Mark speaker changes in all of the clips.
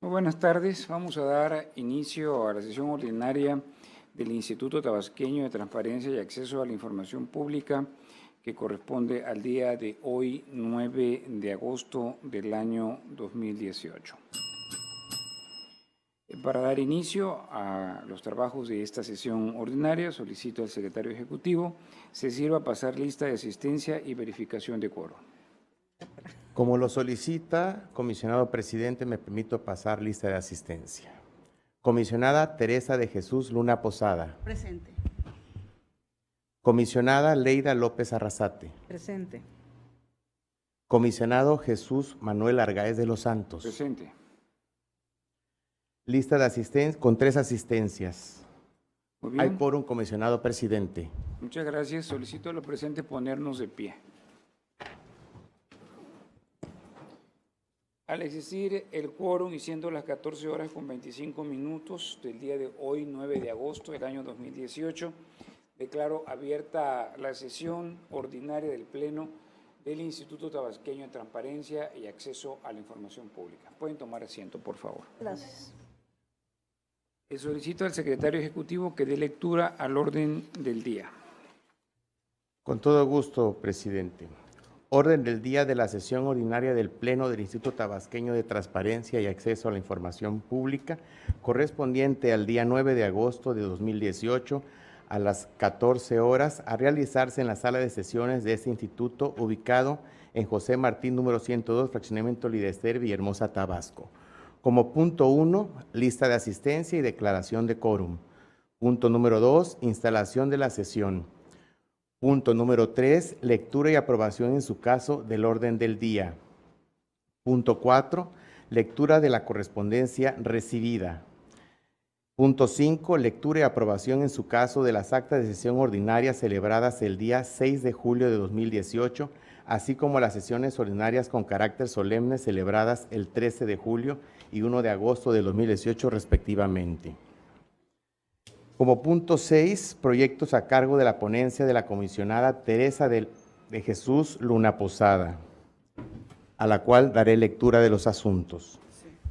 Speaker 1: Muy buenas tardes. Vamos a dar inicio a la sesión ordinaria del Instituto Tabasqueño de Transparencia y Acceso a la Información Pública, que corresponde al día de hoy, 9 de agosto del año 2018. Para dar inicio a los trabajos de esta sesión ordinaria, solicito al secretario ejecutivo se sirva a pasar lista de asistencia y verificación de quórum.
Speaker 2: Como lo solicita, comisionado presidente, me permito pasar lista de asistencia. Comisionada Teresa de Jesús Luna Posada.
Speaker 3: Presente.
Speaker 2: Comisionada Leida López Arrasate.
Speaker 3: Presente.
Speaker 2: Comisionado Jesús Manuel Argaez de los Santos.
Speaker 1: Presente.
Speaker 2: Lista de asistencia con 3 asistencias.
Speaker 1: Muy bien.
Speaker 2: Hay quórum, comisionado presidente.
Speaker 1: Muchas gracias. Solicito a los presentes ponernos de pie. Al existir el quórum y siendo las 14 horas con 25 minutos del día de hoy, 9 de agosto del año 2018, declaro abierta la sesión ordinaria del Pleno del Instituto Tabasqueño de Transparencia y Acceso a la Información Pública. Pueden tomar asiento, por favor.
Speaker 3: Gracias.
Speaker 1: Solicito al secretario ejecutivo que dé lectura al orden del día.
Speaker 2: Con todo gusto, presidente. Orden del día de la sesión ordinaria del Pleno del Instituto Tabasqueño de Transparencia y Acceso a la Información Pública, correspondiente al día 9 de agosto de 2018, a las 14 horas, a realizarse en la sala de sesiones de este instituto, ubicado en José Martín, número 102, fraccionamiento Lidester, Villahermosa, Tabasco. Como punto 1, lista de asistencia y declaración de quórum. Punto número 2, instalación de la sesión. Punto número 3, lectura y aprobación en su caso del orden del día. Punto 4, lectura de la correspondencia recibida. Punto 5, lectura y aprobación en su caso de las actas de sesión ordinaria celebradas el día 6 de julio de 2018, así como las sesiones ordinarias con carácter solemne celebradas el 13 de julio y 1 de agosto de 2018 respectivamente. Como punto 6, proyectos a cargo de la ponencia de la comisionada Teresa de Jesús Luna Posada, a la cual daré lectura de los asuntos.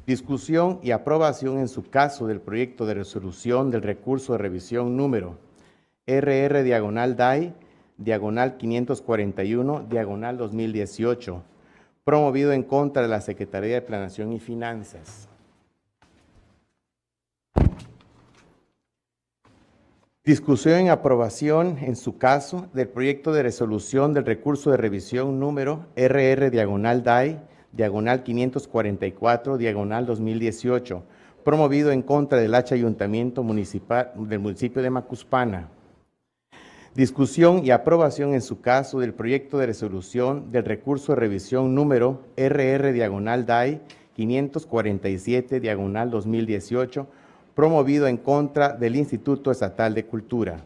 Speaker 2: Discusión y aprobación en su caso del proyecto de resolución del recurso de revisión número RR/DAI, diagonal 541, diagonal 2018, promovido en contra de la Secretaría de Planeación y Finanzas. Discusión y aprobación en su caso del proyecto de resolución del recurso de revisión número RR/DAI, diagonal 544, diagonal 2018, promovido en contra del H Ayuntamiento Municipal del municipio de Macuspana. Discusión y aprobación en su caso del proyecto de resolución del recurso de revisión número RR/DAI 547, diagonal 2018, promovido en contra del Instituto Estatal de Cultura.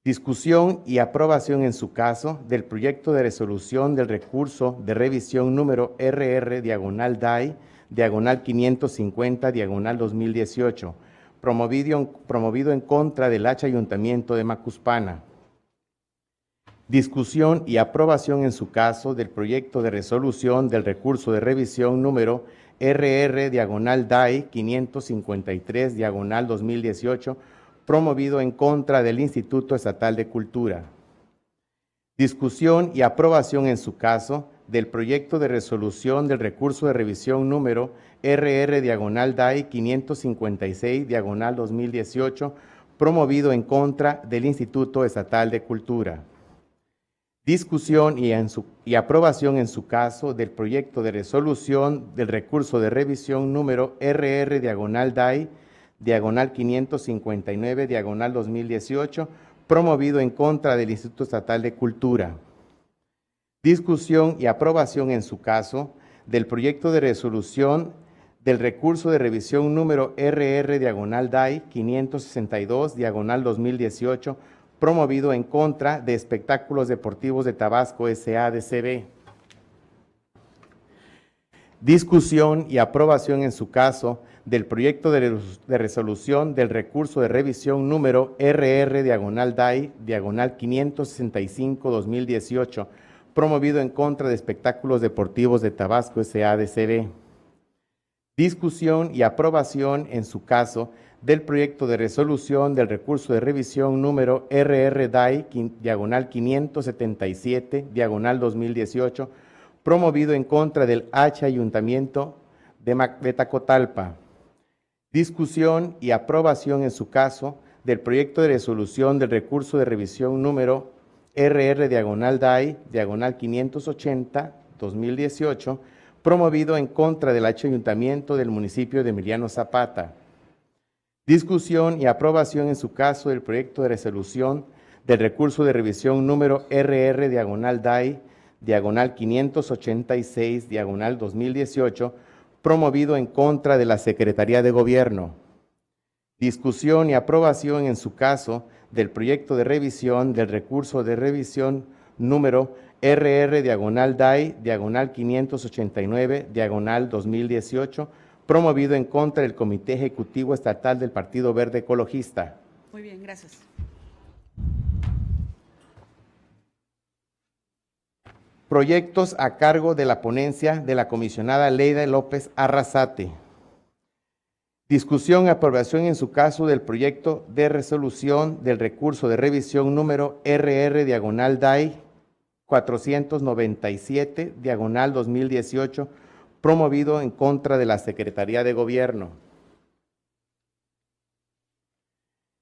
Speaker 2: Discusión y aprobación en su caso del proyecto de resolución del recurso de revisión número RR/DAI, diagonal 550, diagonal 2018, promovido en contra del H Ayuntamiento de Macuspana. Discusión y aprobación en su caso del proyecto de resolución del recurso de revisión número RR/DAI 553, diagonal 2018, promovido en contra del Instituto Estatal de Cultura. Discusión y aprobación en su caso del proyecto de resolución del recurso de revisión número RR/DAI 556, diagonal 2018, promovido en contra del Instituto Estatal de Cultura. Discusión y aprobación en su caso del proyecto de resolución del recurso de revisión número RR/DAI, diagonal 559, diagonal 2018, promovido en contra del Instituto Estatal de Cultura. Discusión y aprobación en su caso del proyecto de resolución del recurso de revisión número RR/DAI 562, diagonal 2018, promovido en contra de Espectáculos Deportivos de Tabasco S.A.D.C.B. Discusión y aprobación en su caso del proyecto de resolución del recurso de revisión número RR/DAI, diagonal 565-2018, promovido en contra de Espectáculos Deportivos de Tabasco S.A.D.C.B. Discusión y aprobación, en su caso, del proyecto de resolución del recurso de revisión número RR-DAI-577-2018, promovido en contra del H Ayuntamiento de Tacotalpa. Discusión y aprobación, en su caso, del proyecto de resolución del recurso de revisión número RR-DAI-580-2018, promovido en contra del H Ayuntamiento del municipio de Emiliano Zapata. Discusión y aprobación, en su caso, del proyecto de resolución del recurso de revisión número RR-DAI-586-2018, promovido en contra de la Secretaría de Gobierno. Discusión y aprobación, en su caso, del proyecto de revisión del recurso de revisión número RR-DAI-589-2018, promovido en contra del Comité Ejecutivo Estatal del Partido Verde Ecologista.
Speaker 3: Muy bien, gracias.
Speaker 2: Proyectos a cargo de la ponencia de la comisionada Leida López Arrasate. Discusión y aprobación, en su caso, del proyecto de resolución del recurso de revisión número RR-DAI-497-2018, promovido en contra de la Secretaría de Gobierno.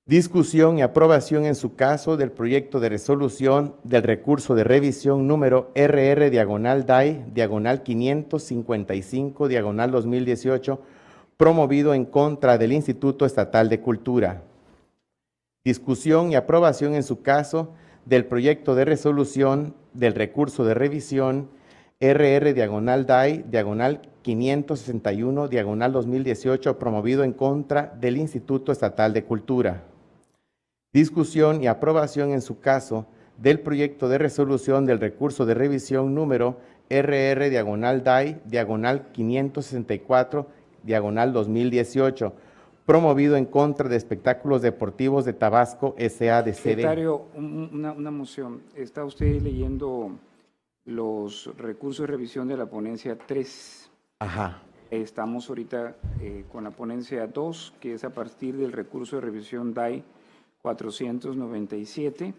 Speaker 2: Discusión y aprobación, en su caso, del proyecto de resolución del recurso de revisión número RR-DAI-555-2018, promovido en contra del Instituto Estatal de Cultura. Discusión y aprobación, en su caso, del proyecto de resolución del recurso de revisión RR-DAI-561-2018, promovido en contra del Instituto Estatal de Cultura. Discusión y aprobación, en su caso, del proyecto de resolución del recurso de revisión número RR-DAI-564-2018, promovido en contra de Espectáculos Deportivos de Tabasco S.A.de.C.V.
Speaker 1: Secretario, una moción. ¿Está usted leyendo los recursos de revisión de la ponencia 3?
Speaker 2: Ajá.
Speaker 1: Estamos ahorita con la ponencia 2, que es a partir del recurso de revisión DAI 497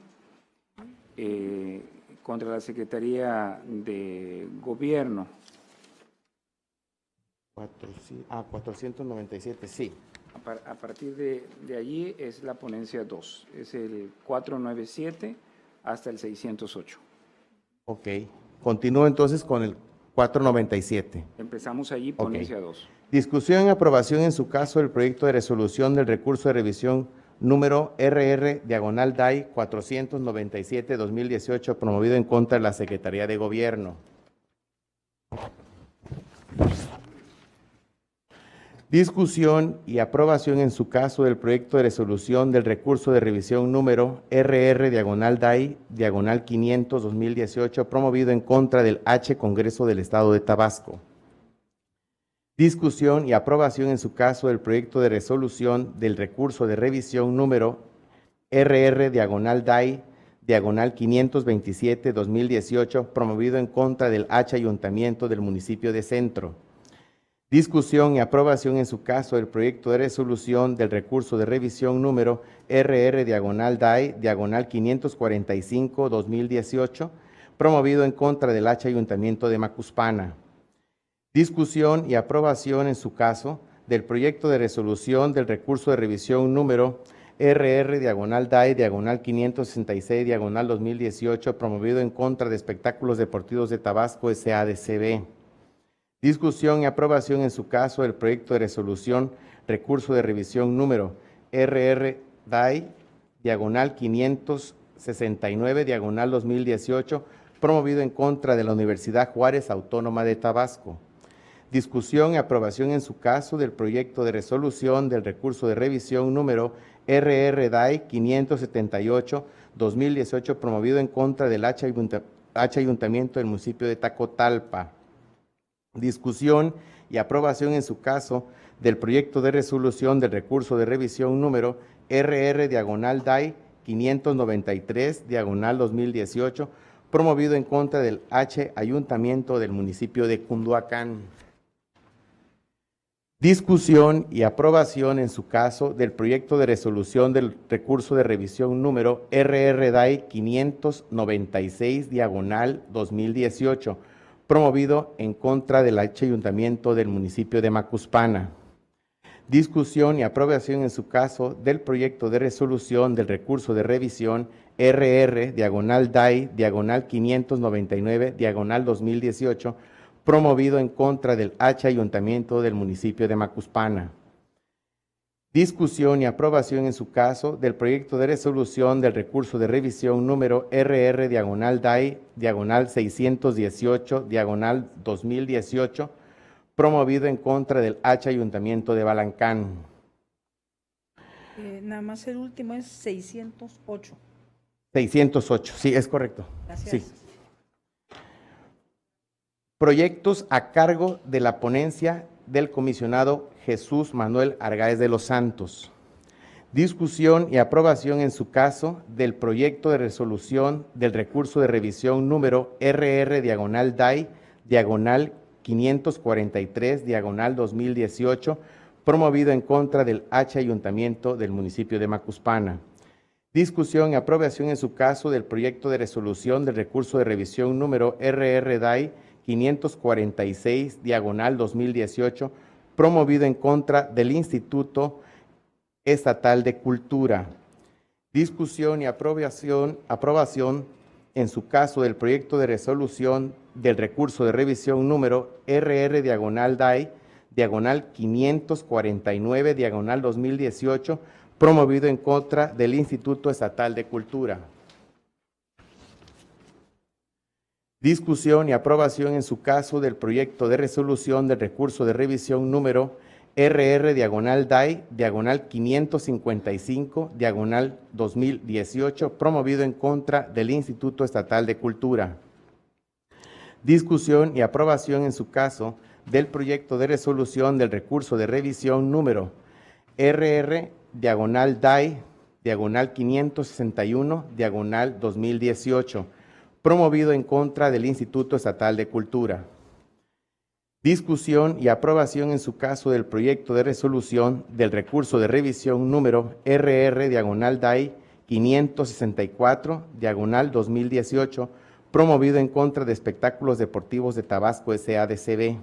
Speaker 1: contra la Secretaría de Gobierno.
Speaker 2: 497, sí.
Speaker 1: A partir de allí es la ponencia 2, es el 497 hasta el 608.
Speaker 2: Ok, continúo entonces con el 497.
Speaker 1: Empezamos allí, ponencia 2.
Speaker 2: Discusión y aprobación, en su caso, del proyecto de resolución del recurso de revisión número RR-DAI 497-2018, promovido en contra de la Secretaría de Gobierno. Discusión y aprobación, en su caso, del proyecto de resolución del recurso de revisión número RR-DAI 500-2018, promovido en contra del H Congreso del Estado de Tabasco. Discusión y aprobación, en su caso, del proyecto de resolución del recurso de revisión número RR-DAI 527-2018, promovido en contra del H Ayuntamiento del municipio de Centro. Discusión y aprobación, en su caso, del proyecto de resolución del recurso de revisión número RR-DAI 545-2018, promovido en contra del H Ayuntamiento de Macuspana. Discusión y aprobación, en su caso, del proyecto de resolución del recurso de revisión número RR-DAI 566-2018, promovido en contra de Espectáculos Deportivos de Tabasco S.A.de.C.V. Discusión y aprobación, en su caso, del proyecto de resolución recurso de revisión número RR-DAI 569-2018, promovido en contra de la Universidad Juárez Autónoma de Tabasco. Discusión y aprobación, en su caso, del proyecto de resolución del recurso de revisión número RR-DAI 578-2018, promovido en contra del H Ayuntamiento del municipio de Tacotalpa. Discusión y aprobación, en su caso, del proyecto de resolución del recurso de revisión número RR-DAI 593-2018, promovido en contra del H Ayuntamiento del municipio de Cunduacán. Discusión y aprobación en su caso del proyecto de resolución del recurso de revisión número RRDAI 596/2018, promovido en contra del ayuntamiento del municipio de Macuspana. Discusión y aprobación en su caso del proyecto de resolución del recurso de revisión RR/DAI 599/2018, promovido en contra del ayuntamiento del municipio de Macuspana. Discusión y aprobación en su caso del proyecto de resolución del recurso de revisión número RR/DAI 618/2018, promovido en contra del ayuntamiento de Balancán.
Speaker 3: Nada más el último es 608.
Speaker 2: 608, sí, es correcto.
Speaker 3: Gracias.
Speaker 2: Sí. Proyectos a cargo de la ponencia del comisionado Jesús Manuel Argáez de los Santos. Discusión y aprobación en su caso del proyecto de resolución del recurso de revisión número RR/DAI 543/2018, promovido en contra del ayuntamiento del municipio de Macuspana. Discusión y aprobación en su caso del proyecto de resolución del recurso de revisión número RRDAI 546/2018, promovido en contra del Instituto Estatal de Cultura. Discusión y aprobación en su caso del proyecto de resolución del recurso de revisión número RR/DAI 549/2018, promovido en contra del Instituto Estatal de Cultura. Discusión y aprobación en su caso del proyecto de resolución del recurso de revisión número RR/DAI 555/2018, promovido en contra del Instituto Estatal de Cultura. Discusión y aprobación en su caso del proyecto de resolución del recurso de revisión número RR/DAI 561/2018, promovido en contra del Instituto Estatal de Cultura. Discusión y aprobación en su caso del proyecto de resolución del recurso de revisión número RR/DAI 564/2018, promovido en contra de Espectáculos Deportivos de Tabasco S.A.D.C.B.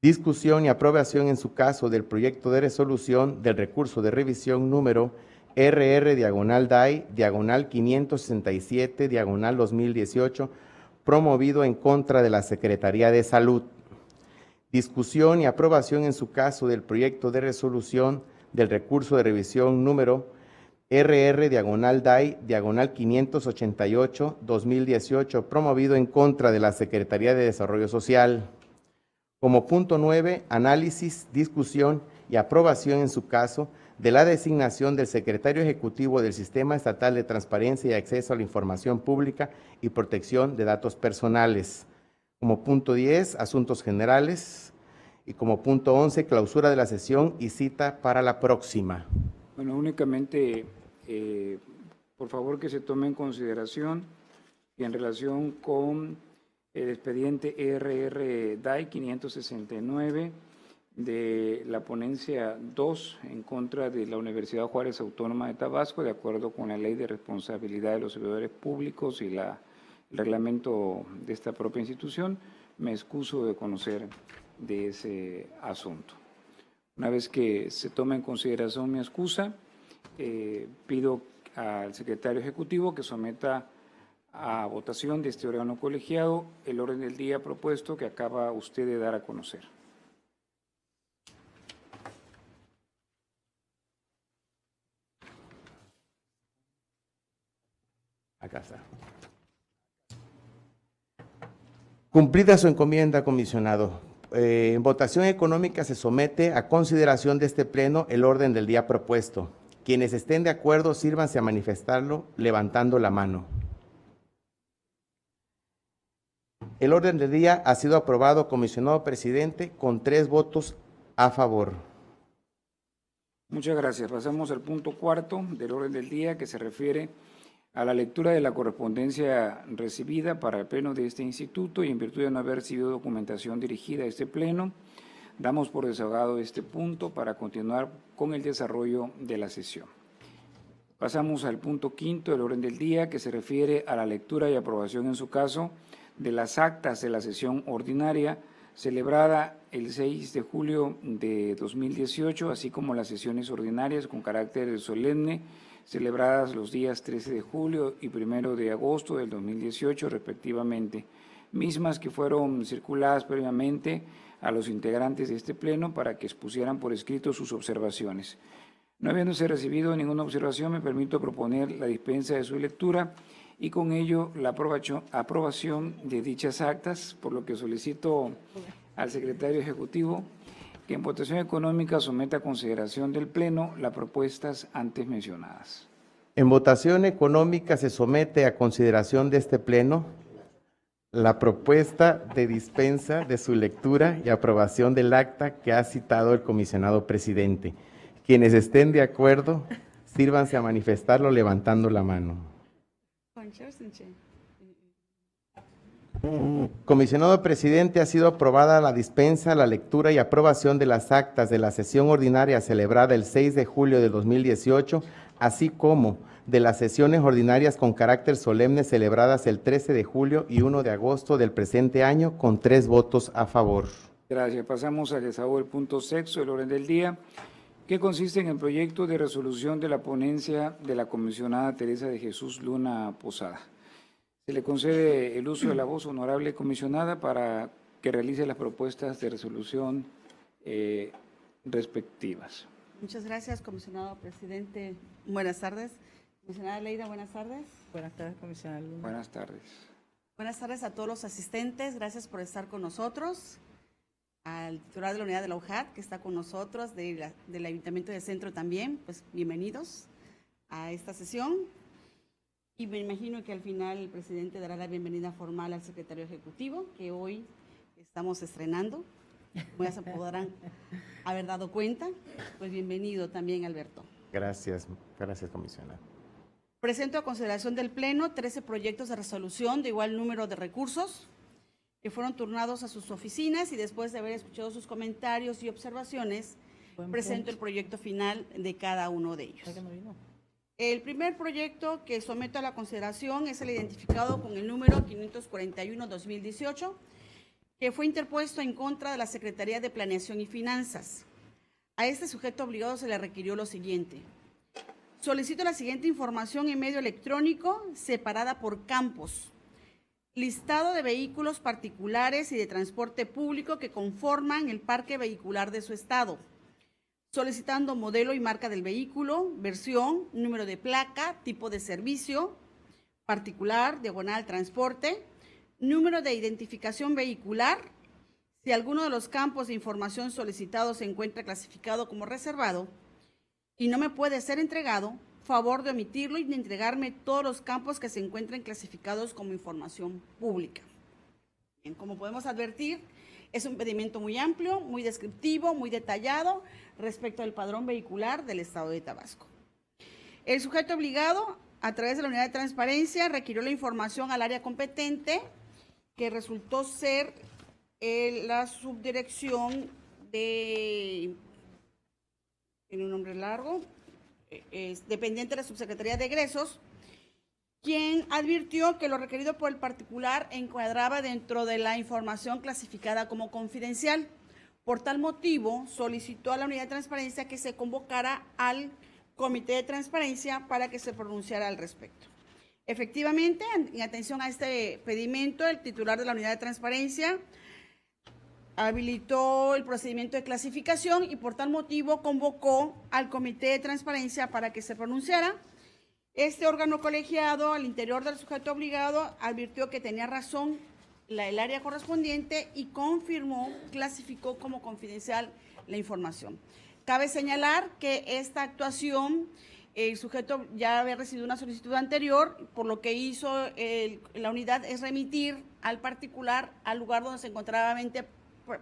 Speaker 2: Discusión y aprobación en su caso del proyecto de resolución del recurso de revisión número RR/DAI 567/2018, promovido en contra de la Secretaría de Salud. Discusión y aprobación en su caso del proyecto de resolución del recurso de revisión número RR/DAI 588/2018, promovido en contra de la Secretaría de Desarrollo Social. Como punto 9, análisis, discusión y aprobación en su caso de la designación del secretario ejecutivo del Sistema Estatal de Transparencia y Acceso a la Información Pública y Protección de Datos Personales. Como punto 10, asuntos generales. Y como punto 11, clausura de la sesión y cita para la próxima.
Speaker 1: Bueno, únicamente, por favor, que se tome en consideración que en relación con el expediente RR/DAI 569 de la ponencia 2 en contra de la Universidad Juárez Autónoma de Tabasco, de acuerdo con la Ley de Responsabilidad de los Servidores Públicos y el reglamento de esta propia institución, me excuso de conocer de ese asunto. Una vez que se tome en consideración mi excusa, pido al secretario ejecutivo que someta a votación de este órgano colegiado el orden del día propuesto que acaba usted de dar a conocer.
Speaker 2: Acá está. Cumplida su encomienda, comisionado. En votación económica se somete a consideración de este pleno el orden del día propuesto. Quienes estén de acuerdo, sírvanse a manifestarlo levantando la mano. El orden del día ha sido aprobado, comisionado presidente, con 3 votos a favor.
Speaker 1: Muchas gracias. Pasamos al punto 4 del orden del día, que se refiere a la lectura de la correspondencia recibida para el pleno de este instituto y en virtud de no haber recibido documentación dirigida a este pleno, Damos por desahogado este punto para continuar con el desarrollo de la sesión. Pasamos al punto quinto del orden del día, que se refiere a la lectura y aprobación, en su caso, de las actas de la sesión ordinaria celebrada el 6 de julio de 2018, así como las sesiones ordinarias con carácter solemne celebradas los días 13 de julio y 1 de agosto del 2018, respectivamente, mismas que fueron circuladas previamente a los integrantes de este pleno para que expusieran por escrito sus observaciones. No habiéndose recibido ninguna observación, me permito proponer la dispensa de su lectura y con ello la aprobación de dichas actas, por lo que solicito al secretario ejecutivo que en votación económica someta a consideración del Pleno las propuestas antes mencionadas.
Speaker 2: En votación económica se somete a consideración de este Pleno la propuesta de dispensa de su lectura y aprobación del acta que ha citado el comisionado presidente. Quienes estén de acuerdo, sírvanse a manifestarlo levantando la mano. Comisionado presidente, ha sido aprobada la dispensa, la lectura y aprobación de las actas de la sesión ordinaria celebrada el 6 de julio de 2018, así como de las sesiones ordinarias con carácter solemne celebradas el 13 de julio y 1 de agosto del presente año, con 3 votos a favor.
Speaker 1: Gracias. Pasamos al desahogo del punto sexto del orden del día, que consiste en el proyecto de resolución de la ponencia de la comisionada Teresa de Jesús Luna Posada. Se le concede el uso de la voz, honorable comisionada, para que realice las propuestas de resolución respectivas.
Speaker 4: Muchas gracias, comisionado presidente. Buenas tardes. Comisionada Leida, buenas tardes.
Speaker 3: Buenas tardes, comisionada Luna.
Speaker 1: Buenas tardes.
Speaker 4: Buenas tardes a todos los asistentes. Gracias por estar con nosotros. Al titular de la unidad de la UJAT, que está con nosotros, del Ayuntamiento de Centro también, pues bienvenidos a esta sesión. Y me imagino que al final el presidente dará la bienvenida formal al secretario ejecutivo, que hoy estamos estrenando. Ya se podrán haber dado cuenta. Pues bienvenido también, Alberto.
Speaker 2: Gracias, comisionada.
Speaker 4: Presento a consideración del Pleno 13 proyectos de resolución de igual número de recursos que fueron turnados a sus oficinas, y después de haber escuchado sus comentarios y observaciones, presento el proyecto final de cada uno de ellos. El primer proyecto que someto a la consideración es el identificado con el número 541-2018, que fue interpuesto en contra de la Secretaría de Planeación y Finanzas. A este sujeto obligado se le requirió lo siguiente: solicito la siguiente información en medio electrónico separada por campos: listado de vehículos particulares y de transporte público que conforman el parque vehicular de su estado, solicitando modelo y marca del vehículo, versión, número de placa, tipo de servicio, particular, diagonal, transporte, número de identificación vehicular. Si alguno de los campos de información solicitados se encuentra clasificado como reservado y no me puede ser entregado, favor de omitirlo y de entregarme todos los campos que se encuentren clasificados como información pública. Bien, como podemos advertir, es un pedimento muy amplio, muy descriptivo, muy detallado respecto al padrón vehicular del Estado de Tabasco. El sujeto obligado, a través de la unidad de transparencia, requirió la información al área competente, que resultó ser la subdirección de, tiene un nombre largo, es dependiente de la Subsecretaría de Egresos, quien advirtió que lo requerido por el particular encuadraba dentro de la información clasificada como confidencial. Por tal motivo, solicitó a la unidad de transparencia que se convocara al comité de transparencia para que se pronunciara al respecto. Efectivamente, en atención a este pedimento, el titular de la unidad de transparencia habilitó el procedimiento de clasificación y por tal motivo convocó al comité de transparencia para que se pronunciara. Este órgano colegiado, al interior del sujeto obligado, advirtió que tenía razón el área correspondiente y confirmó, clasificó como confidencial la información. Cabe señalar que esta actuación, el sujeto ya había recibido una solicitud anterior, por lo que hizo la unidad es remitir al particular al lugar donde se encontraba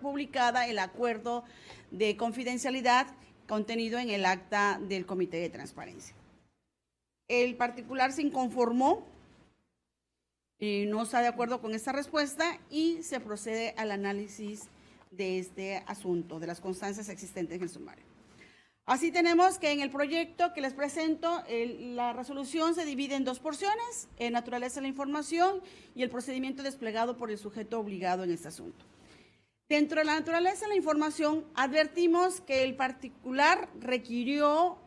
Speaker 4: publicada el acuerdo de confidencialidad contenido en el acta del comité de transparencia. El particular se inconformó y no está de acuerdo con esta respuesta y se procede al análisis de este asunto, de las constancias existentes en el sumario. Así tenemos que en el proyecto que les presento, la resolución se divide en dos porciones, naturaleza de la información y el procedimiento desplegado por el sujeto obligado en este asunto. Dentro de la naturaleza de la información, advertimos que el particular requirió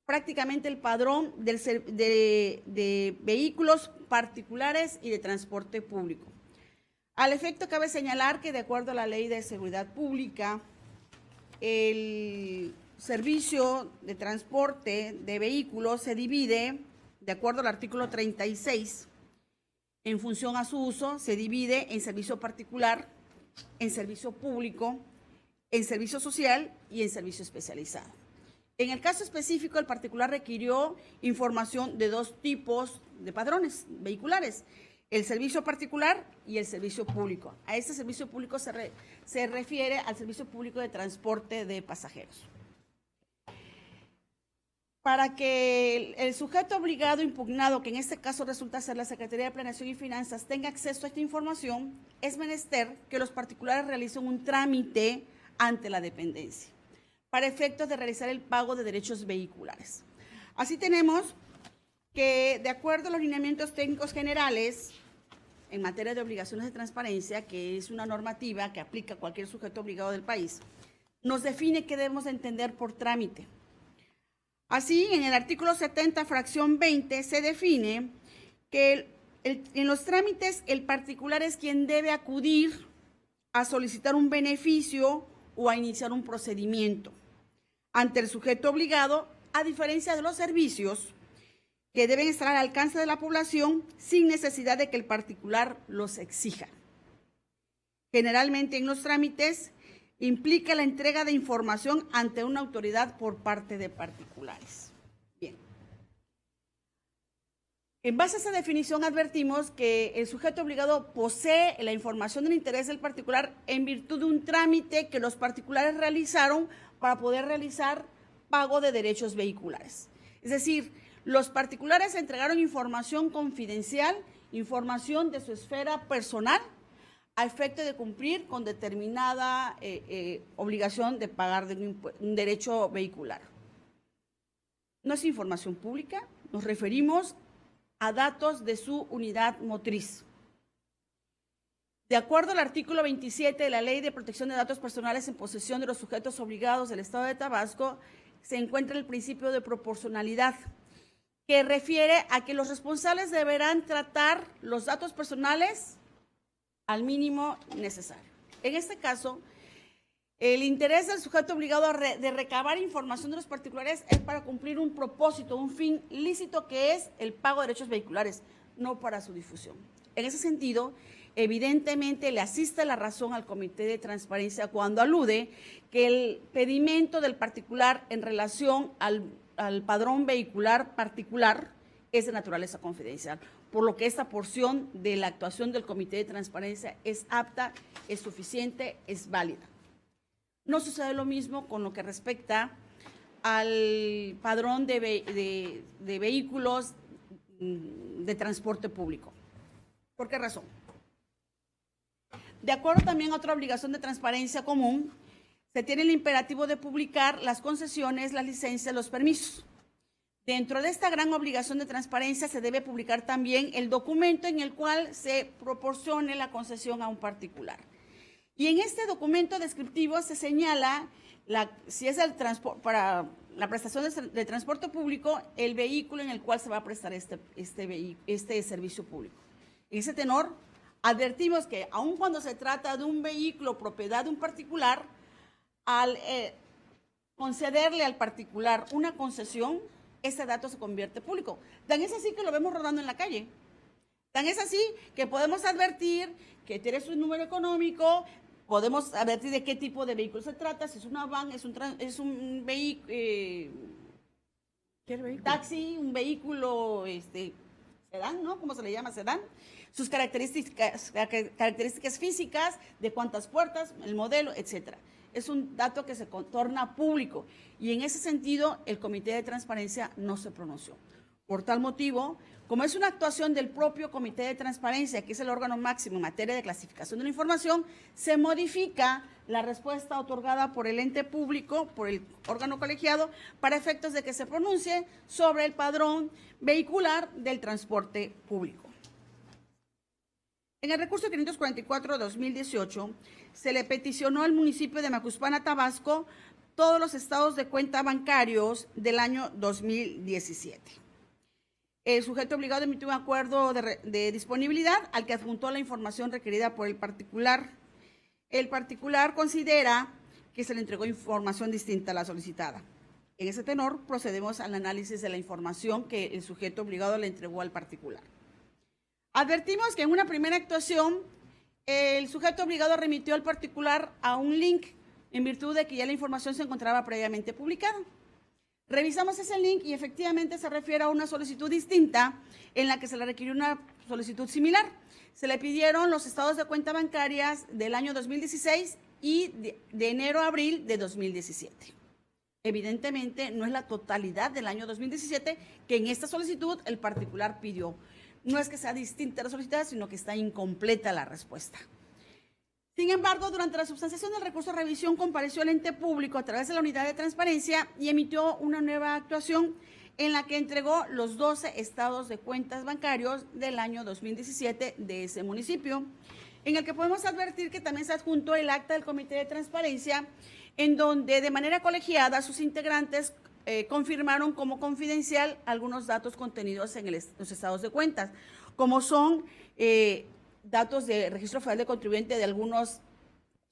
Speaker 4: prácticamente el padrón de vehículos particulares y de transporte público. Al efecto, cabe señalar que de acuerdo a la Ley de Seguridad Pública, el servicio de transporte de vehículos se divide, de acuerdo al artículo 36, en función a su uso, se divide en servicio particular, en servicio público, en servicio social y en servicio especializado. En el caso específico, el particular requirió información de dos tipos de padrones vehiculares, el servicio particular y el servicio público. A este servicio público se refiere al servicio público de transporte de pasajeros. Para que el sujeto obligado impugnado, que en este caso resulta ser la Secretaría de Planeación y Finanzas, tenga acceso a esta información, es menester que los particulares realicen un trámite ante la dependencia, para efectos de realizar el pago de derechos vehiculares. Así tenemos que, de acuerdo a los lineamientos técnicos generales en materia de obligaciones de transparencia, que es una normativa que aplica a cualquier sujeto obligado del país, nos define qué debemos entender por trámite. Así, en el artículo 70, fracción 20, se define que en los trámites el particular es quien debe acudir a solicitar un beneficio o a iniciar un procedimiento ante el sujeto obligado, a diferencia de los servicios que deben estar al alcance de la población sin necesidad de que el particular los exija. Generalmente en los trámites implica la entrega de información ante una autoridad por parte de particulares. Bien. En base a esa definición advertimos que el sujeto obligado posee la información del interés del particular en virtud de un trámite que los particulares realizaron para poder realizar pago de derechos vehiculares. Es decir, los particulares entregaron información confidencial, información de su esfera personal, a efecto de cumplir con determinada obligación de pagar un derecho vehicular. No es información pública, nos referimos a datos de su unidad motriz. De acuerdo al artículo 27 de la Ley de Protección de Datos Personales en posesión de los sujetos obligados del Estado de Tabasco, se encuentra el principio de proporcionalidad, que refiere a que los responsables deberán tratar los datos personales al mínimo necesario. En este caso, el interés del sujeto obligado de recabar información de los particulares es para cumplir un propósito, un fin lícito, que es el pago de derechos vehiculares, no para su difusión. En ese sentido, evidentemente le asiste la razón al Comité de Transparencia cuando alude que el pedimento del particular en relación al padrón vehicular particular es de naturaleza confidencial, por lo que esta porción de la actuación del Comité de Transparencia es apta, es suficiente, es válida. No sucede lo mismo con lo que respecta al padrón de vehículos de transporte público. ¿Por qué razón? De acuerdo también a otra obligación de transparencia común, se tiene el imperativo de publicar las concesiones, las licencias, los permisos. Dentro de esta gran obligación de transparencia se debe publicar también el documento en el cual se proporcione la concesión a un particular. Y en este documento descriptivo se señala, si es para la prestación de transporte público, el vehículo en el cual se va a prestar este servicio público. En ese tenor, advertimos que aun cuando se trata de un vehículo propiedad de un particular, al concederle al particular una concesión, ese dato se convierte público. Tan es así que lo vemos rodando en la calle. Tan es así que podemos advertir que tiene su número económico, podemos advertir de qué tipo de vehículo se trata, si es una van, es un vehículo, taxi, un vehículo sedán, ¿no? ¿Cómo se le llama? Sedán. Sus características físicas, de cuántas puertas, el modelo, etcétera. Es un dato que se torna público y en ese sentido el Comité de Transparencia no se pronunció. Por tal motivo, como es una actuación del propio Comité de Transparencia, que es el órgano máximo en materia de clasificación de la información, se modifica la respuesta otorgada por el ente público, por el órgano colegiado, para efectos de que se pronuncie sobre el padrón vehicular del transporte público. En el recurso 544-2018, se le peticionó al municipio de Macuspana, Tabasco, todos los estados de cuenta bancarios del año 2017. El sujeto obligado emitió un acuerdo de disponibilidad al que adjuntó la información requerida por el particular. El particular considera que se le entregó información distinta a la solicitada. En ese tenor, procedemos al análisis de la información que el sujeto obligado le entregó al particular. Advertimos que en una primera actuación, el sujeto obligado remitió al particular a un link en virtud de que ya la información se encontraba previamente publicada. Revisamos ese link y efectivamente se refiere a una solicitud distinta en la que se le requirió una solicitud similar. Se le pidieron los estados de cuenta bancarias del año 2016 y de enero a abril de 2017. Evidentemente no es la totalidad del año 2017 que en esta solicitud el particular pidió. No es que sea distinta la solicitud, sino que está incompleta la respuesta. Sin embargo, durante la substanciación del recurso de revisión compareció el ente público a través de la unidad de transparencia y emitió una nueva actuación en la que entregó los 12 estados de cuentas bancarios del año 2017 de ese municipio, en el que podemos advertir que también se adjuntó el acta del Comité de Transparencia, en donde de manera colegiada sus integrantes confirmaron como confidencial algunos datos contenidos en los estados de cuentas, como son datos de registro federal de contribuyente de algunos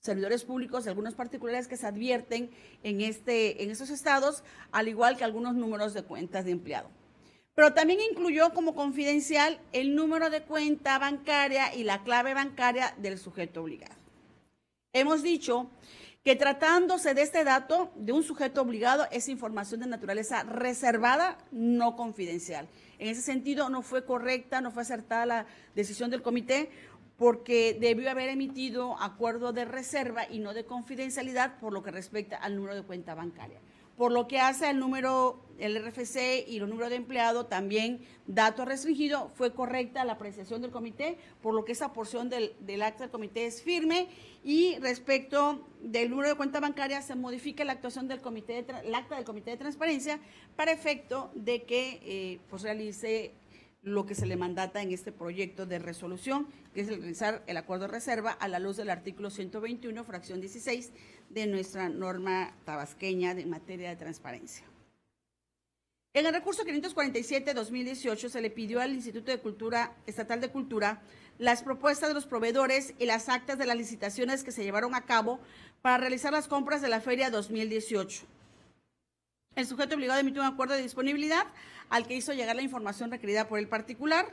Speaker 4: servidores públicos, de algunos particulares que se advierten en esos estados, al igual que algunos números de cuentas de empleado. Pero también incluyó como confidencial el número de cuenta bancaria y la clave bancaria del sujeto obligado. Hemos dicho que tratándose de este dato de un sujeto obligado es información de naturaleza reservada, no confidencial. En ese sentido no fue correcta, no fue acertada la decisión del comité porque debió haber emitido acuerdo de reserva y no de confidencialidad por lo que respecta al número de cuenta bancaria. Por lo que hace al número, el RFC y el número de empleado, también dato restringido, fue correcta la apreciación del comité, por lo que esa porción del acta del comité es firme. Y respecto del número de cuenta bancaria, se modifica la actuación del comité, el acta del Comité de Transparencia para efecto de que pues realice lo que se le mandata en este proyecto de resolución, que es realizar el acuerdo de reserva a la luz del artículo 121, fracción 16 de nuestra norma tabasqueña en materia de transparencia. En el recurso 547-2018 se le pidió al Instituto de Cultura Estatal de Cultura las propuestas de los proveedores y las actas de las licitaciones que se llevaron a cabo para realizar las compras de la feria 2018. El sujeto obligado emitió un acuerdo de disponibilidad al que hizo llegar la información requerida por el particular.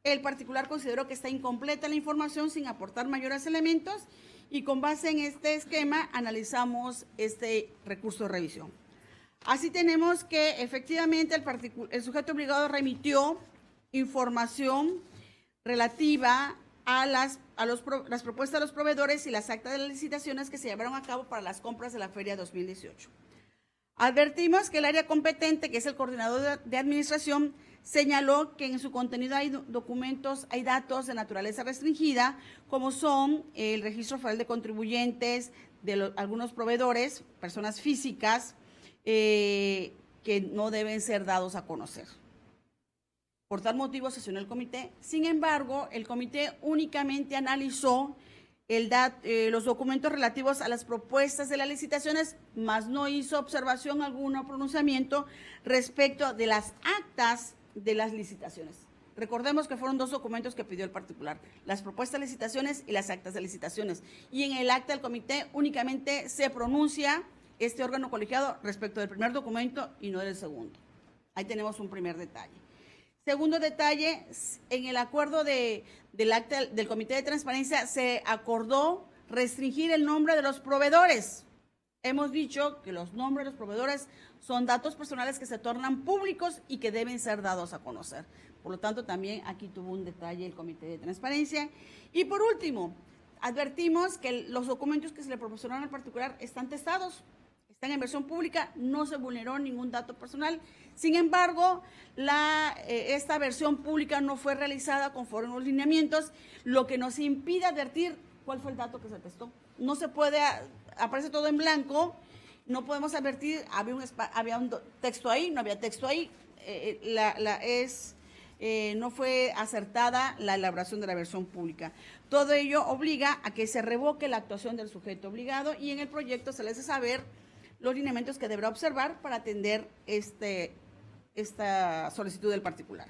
Speaker 4: El particular consideró que está incompleta la información sin aportar mayores elementos y con base en este esquema analizamos este recurso de revisión. Así tenemos que efectivamente el sujeto obligado remitió información relativa a las propuestas de los proveedores y las actas de las licitaciones que se llevaron a cabo para las compras de la feria 2018. Advertimos que el área competente, que es el coordinador de administración, señaló que en su contenido hay documentos, hay datos de naturaleza restringida, como son el registro federal de contribuyentes de algunos proveedores, personas físicas, que no deben ser dados a conocer. Por tal motivo sesionó el comité. Sin embargo, el comité únicamente analizó los documentos relativos a las propuestas de las licitaciones, mas no hizo observación alguna o pronunciamiento respecto de las actas de las licitaciones. Recordemos que fueron dos documentos que pidió el particular, las propuestas de licitaciones y las actas de licitaciones. Y en el acta del comité únicamente se pronuncia este órgano colegiado respecto del primer documento y no del segundo. Ahí tenemos un primer detalle. Segundo detalle, en el acuerdo del acta del Comité de Transparencia se acordó restringir el nombre de los proveedores. Hemos dicho que los nombres de los proveedores son datos personales que se tornan públicos y que deben ser dados a conocer. Por lo tanto, también aquí tuvo un detalle el Comité de Transparencia. Y por último, advertimos que los documentos que se le proporcionaron al particular están testados están en versión pública, no se vulneró ningún dato personal. Sin embargo, esta versión pública no fue realizada conforme a los lineamientos, lo que nos impide advertir cuál fue el dato que se testó. No se puede, aparece todo en blanco, no podemos advertir, había un texto ahí, no había texto ahí, no fue acertada la elaboración de la versión pública. Todo ello obliga a que se revoque la actuación del sujeto obligado y en el proyecto se le hace saber los lineamientos que deberá observar para atender esta solicitud del particular.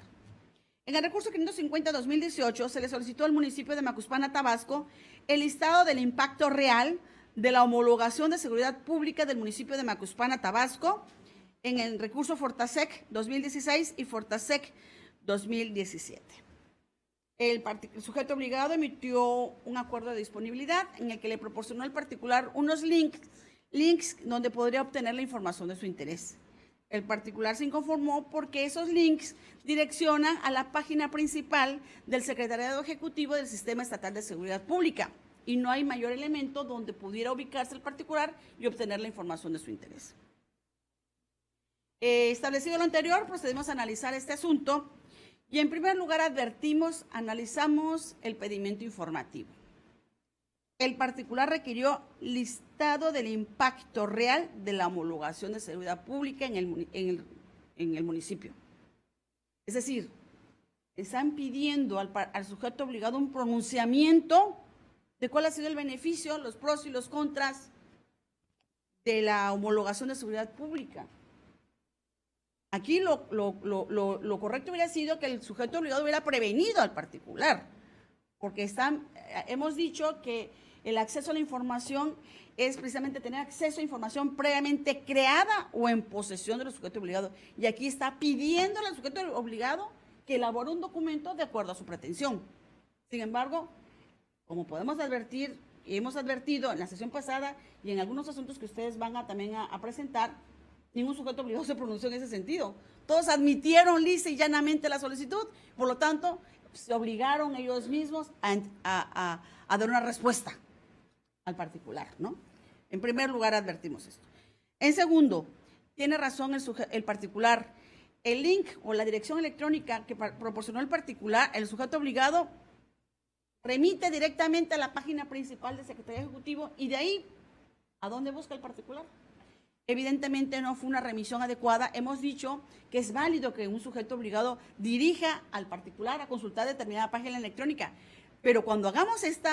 Speaker 4: En el recurso 550-2018 se le solicitó al municipio de Macuspana, Tabasco, el listado del impacto real de la homologación de seguridad pública del municipio de Macuspana, Tabasco, en el recurso Fortasec 2016 y Fortasec 2017. El sujeto obligado emitió un acuerdo de disponibilidad en el que le proporcionó al particular unos links donde podría obtener la información de su interés. El particular se inconformó porque esos links direccionan a la página principal del Secretariado Ejecutivo del Sistema Estatal de Seguridad Pública y no hay mayor elemento donde pudiera ubicarse el particular y obtener la información de su interés. Establecido lo anterior, procedemos a analizar este asunto y en primer lugar analizamos el pedimento informativo. El particular requirió listado del impacto real de la homologación de seguridad pública en el municipio. Es decir, están pidiendo al sujeto obligado un pronunciamiento de cuál ha sido el beneficio, los pros y los contras de la homologación de seguridad pública. Aquí lo correcto hubiera sido que el sujeto obligado hubiera prevenido al particular, porque hemos dicho que el acceso a la información es precisamente tener acceso a información previamente creada o en posesión del sujeto obligado. Y aquí está pidiéndole al sujeto obligado que elabore un documento de acuerdo a su pretensión. Sin embargo, como podemos advertir y hemos advertido en la sesión pasada y en algunos asuntos que ustedes van también a presentar, ningún sujeto obligado se pronunció en ese sentido. Todos admitieron lisa y llanamente la solicitud, por lo tanto, se obligaron ellos mismos a dar una respuesta al particular, ¿no? En primer lugar, advertimos esto. En segundo, tiene razón el particular. El link o la dirección electrónica que proporcionó el particular, el sujeto obligado, remite directamente a la página principal del Secretariado Ejecutivo y de ahí, ¿a dónde busca el particular? Evidentemente no fue una remisión adecuada. Hemos dicho que es válido que un sujeto obligado dirija al particular a consultar determinada página electrónica, pero cuando hagamos este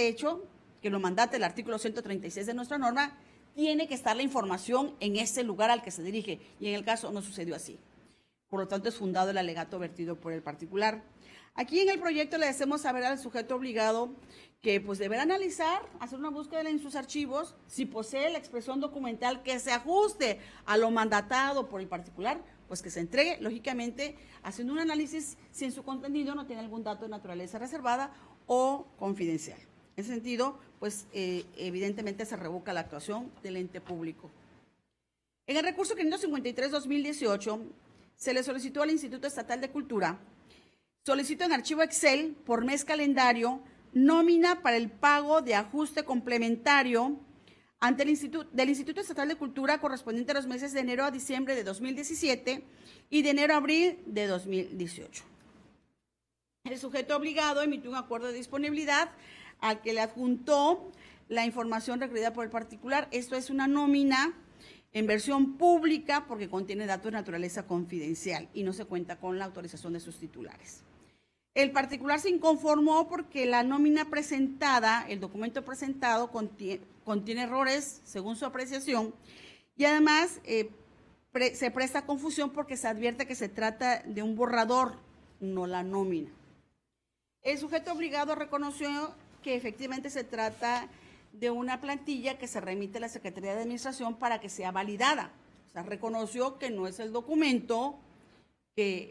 Speaker 4: hecho, que lo mandate el artículo 136 de nuestra norma, tiene que estar la información en ese lugar al que se dirige, y en el caso no sucedió así. Por lo tanto, es fundado el alegato vertido por el particular. Aquí en el proyecto le hacemos saber al sujeto obligado que pues deberá analizar, hacer una búsqueda en sus archivos, si posee la expresión documental que se ajuste a lo mandatado por el particular, pues que se entregue, lógicamente, haciendo un análisis si en su contenido no tiene algún dato de naturaleza reservada o confidencial. En ese sentido, pues evidentemente se revoca la actuación del ente público. En el recurso 553-2018 se le solicitó al Instituto Estatal de Cultura, solicitó en archivo Excel por mes calendario nómina para el pago de ajuste complementario ante el Instituto Estatal de Cultura correspondiente a los meses de enero a diciembre de 2017 y de enero a abril de 2018. El sujeto obligado emitió un acuerdo de disponibilidad al que le adjuntó la información requerida por el particular. Esto es una nómina en versión pública porque contiene datos de naturaleza confidencial y no se cuenta con la autorización de sus titulares. El particular se inconformó porque la nómina presentada, el documento presentado, contiene errores según su apreciación y además se presta confusión porque se advierte que se trata de un borrador, no la nómina. El sujeto obligado reconoció que efectivamente se trata de una plantilla que se remite a la Secretaría de Administración para que sea validada. O sea, reconoció que no es el documento